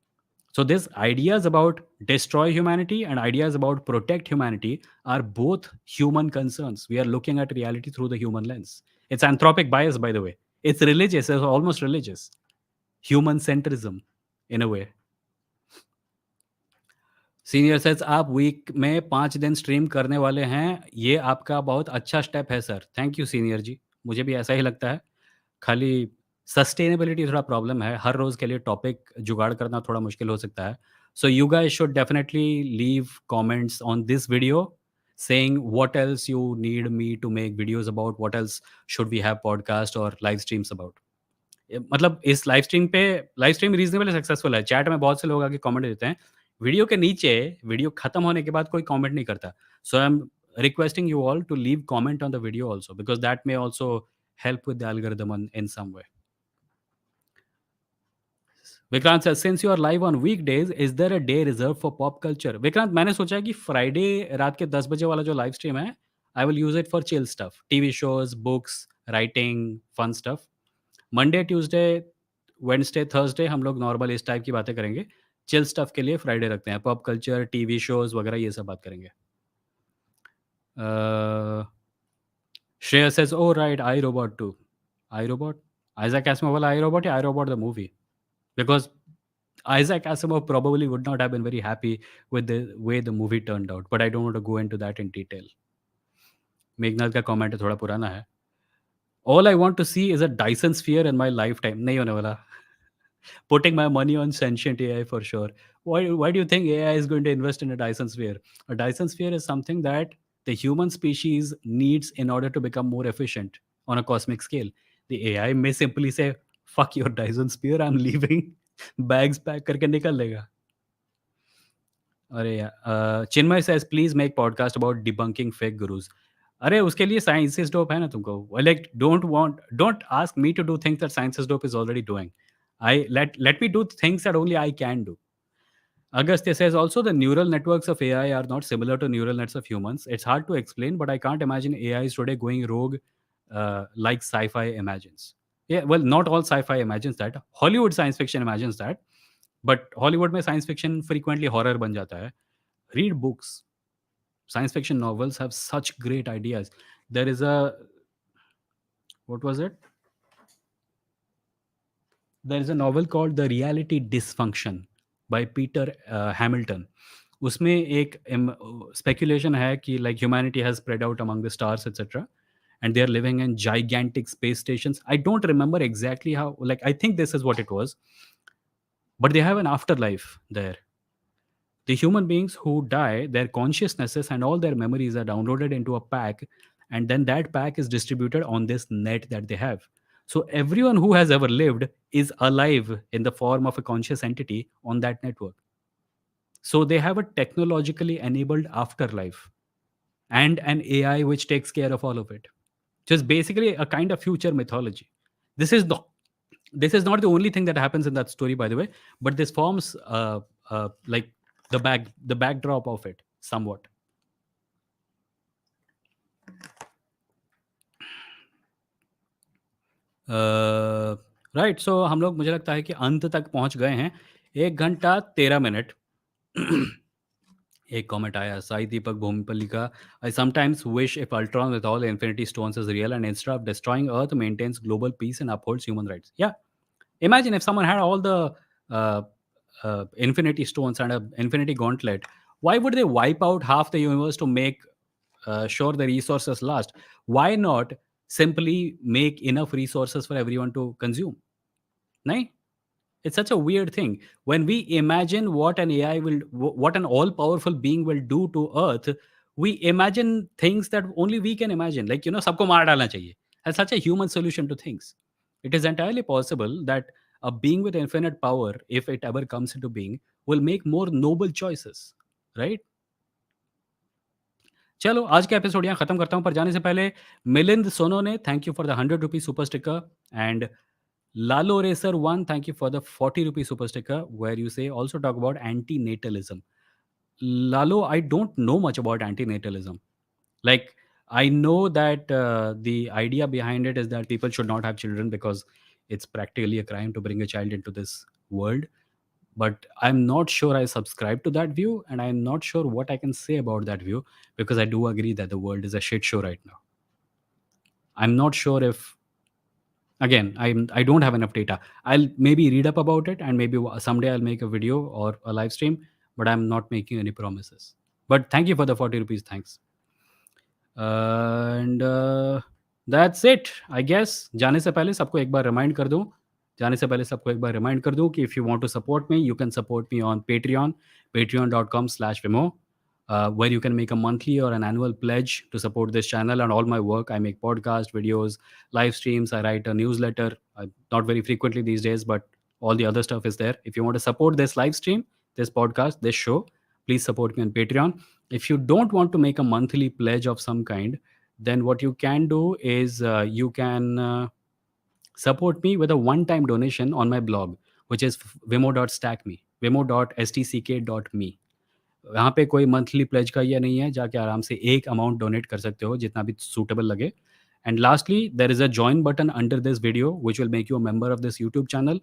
So these ideas about destroy humanity and ideas about protect humanity are both human concerns. We are looking at reality through the human lens. It's anthropic bias, by the way. It's religious, it's almost religious. Human centrism, in a way. Senior says आप week में 5 दिन stream करने वाले हैं, ये आपका बहुत अच्छा स्टेप है सर. थैंक यू सीनियर जी, मुझे भी ऐसा ही लगता है. खाली सस्टेनेबिलिटी थोड़ा प्रॉब्लम है, हर रोज़ के लिए टॉपिक जुगाड़ करना थोड़ा मुश्किल हो सकता है. So you guys should definitely leave comments on this video saying what else you need me to make videos about, what else should we have podcast or live streams about. मतलब इस live stream reasonable successful है. Chat में बहुत से लोग आके comment देते हैं, वीडियो के नीचे वीडियो खत्म होने के बाद कोई कमेंट नहीं करता. So I am requesting you all to leave comment on the video also, because that may also help with the algorithm in some way. Vikrant says, since you are live on weekdays, is there a day reserved for pop culture? Vikrant, मैंने सोचा है कि Friday रात के 10 बजे वाला जो live stream है, I will use it for chill stuff, TV shows, books, writing, fun stuff. Monday, Tuesday, Wednesday, Thursday हम लोग नॉर्मल इस टाइप की बातें करेंगे. चिल स्टफ के लिए फ्राइडे रखते हैं. पॉप कल्चर, टीवी शोज वगैरह ये सब बात करेंगे. Shreya says, oh right, iRobot too. iRobot? Isaac Asimov वाला iRobot या iRobot the movie? Because Isaac Asimov probably would not have been very happy with the way the movie turned out. But I don't want to go into that in detail. Meghnath का comment थोड़ा पुराना है. All I want to see is a Dyson sphere in my lifetime. नहीं होने वाला. Putting my money on sentient AI for sure. Why do you think AI is going to invest in a Dyson sphere? A Dyson sphere is something that the human species needs in order to become more efficient on a cosmic scale. The AI may simply say, fuck your Dyson sphere, I'm leaving. Bags pack करके निकल लेगा. अरे यार, चिन्मय says, please make podcast about debunking fake gurus. अरे उसके लिए science is dope है ना तुमको. Like don't ask me to do things that science is dope is already doing. Let me do things that only I can do. Agastya says also the neural networks of AI are not similar to neural nets of humans. It's hard to explain, but I can't imagine AIs today going rogue like sci-fi imagines. Yeah, well, not all sci-fi imagines that. Hollywood science fiction imagines that, but Hollywood में science fiction frequently horror बन जाता है. Read books. Science fiction novels have such great ideas. There is a, what was it? There is a novel called The Reality Dysfunction by Peter Hamilton. उसमें एक speculation है कि like humanity has spread out among the stars, etc. And they are living in gigantic space stations. I don't remember exactly how, like, I think this is what it was, but they have an afterlife there. The human beings who die, their consciousnesses and all their memories are downloaded into a pack, and then that pack is distributed on this net that they have. So everyone who has ever lived is alive in the form of a conscious entity on that network. So they have a technologically enabled afterlife and an AI which takes care of all of it. Just basically a kind of future mythology. This is the this is not the only thing that happens in that story, by the way, but this forms like the backdrop of it somewhat. Right, so हम लोग मुझे लगता है कि अंत तक पहुंच गए हैं. 1 घंटा 13 मिनट. एक कमेंट आया, साई दीपक भूमिपल्ली का, I sometimes wish if Ultron with all infinity stones is real and instead of destroying earth maintains global peace and upholds human rights. या, imagine if someone had all the infinity stones and an infinity gauntlet. Why would they wipe out half the universe to make sure the resources last? Why not simply make enough resources for everyone to consume? Nahin? It's such a weird thing. When we imagine what an AI will, what an all-powerful being will do to Earth, we imagine things that only we can imagine. Like, sabko maar dalna chahiye. That's such a human solution to things. It is entirely possible that a being with infinite power, if it ever comes into being, will make more noble choices, right? चलो, आज का episode यहाँ खत्म करता हूँ, पर जाने से पहले मिलिंद सोनो ने thank you for the 100 rupee super sticker, and Lalo Racer 1, thank you for the 40 rupee super sticker, where you say also talk about anti-natalism. Lalo, I don't know much about anti-natalism. Like, I know that the idea behind it is that people should not have children because it's practically a crime to bring a child into this world. But I'm not sure I subscribe to that view, and I'm not sure what I can say about that view, because I do agree that the world is a shit show right now. I'm not sure if, again, I don't have enough data. I'll maybe read up about it, and maybe someday I'll make a video or a live stream, but I'm not making any promises. But thank you for the 40 rupees. Thanks. And that's it, I guess. जाने से पहले सबको एक बार remind कर दूं कि if you want to support me, you can support me on Patreon, patreon.com/Vimoh, where you can make a monthly or an annual pledge to support this channel and all my work. I make podcast videos, live streams, I write a newsletter, not very frequently these days, but all the other stuff is there. If you want to support this live stream, this podcast, this show, please support me on Patreon. If you don't want to make a monthly pledge of some kind, then what you can do is you can support me with a one-time donation on my blog, which is vimoh.stackme, vimoh.stck.me. यहाँ पे कोई monthly pledge का ये नहीं है, जाके आराम से एक अमाउंट डोनेट कर सकते हो जितना भी सूटेबल लगे. And lastly, there is a join button under this video which will make you a member of this YouTube channel.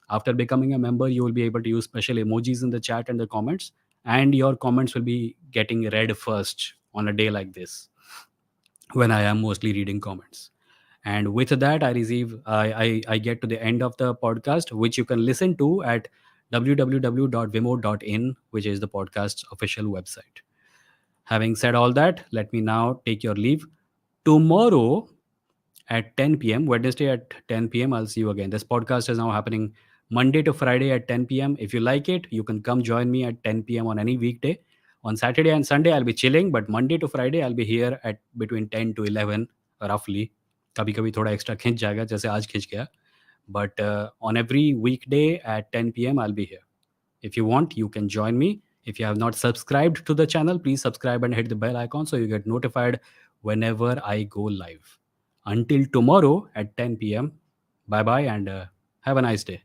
After becoming a member, you will be able to use special emojis in the chat and the comments, and your comments will be getting read first on a day like this, when I am mostly reading comments. And with that, I get to the end of the podcast, which you can listen to at www.vimoh.in, which is the podcast's official website. Having said all that, let me now take your leave. Tomorrow at 10 p.m., Wednesday at 10 p.m, I'll see you again. This podcast is now happening Monday to Friday at 10 p.m. If you like it, you can come join me at 10 p.m. on any weekday. On Saturday and Sunday, I'll be chilling, but Monday to Friday, I'll be here at between 10 to 11, roughly. कभी कभी थोड़ा extra खींच जाएगा, जैसे आज खींच गया. But on every weekday at 10 p.m, I'll be here. If you want, you can join me. If you have not subscribed to the channel, please subscribe and hit the bell icon so you get notified whenever I go live. Until tomorrow at 10 p.m, bye-bye, and have a nice day.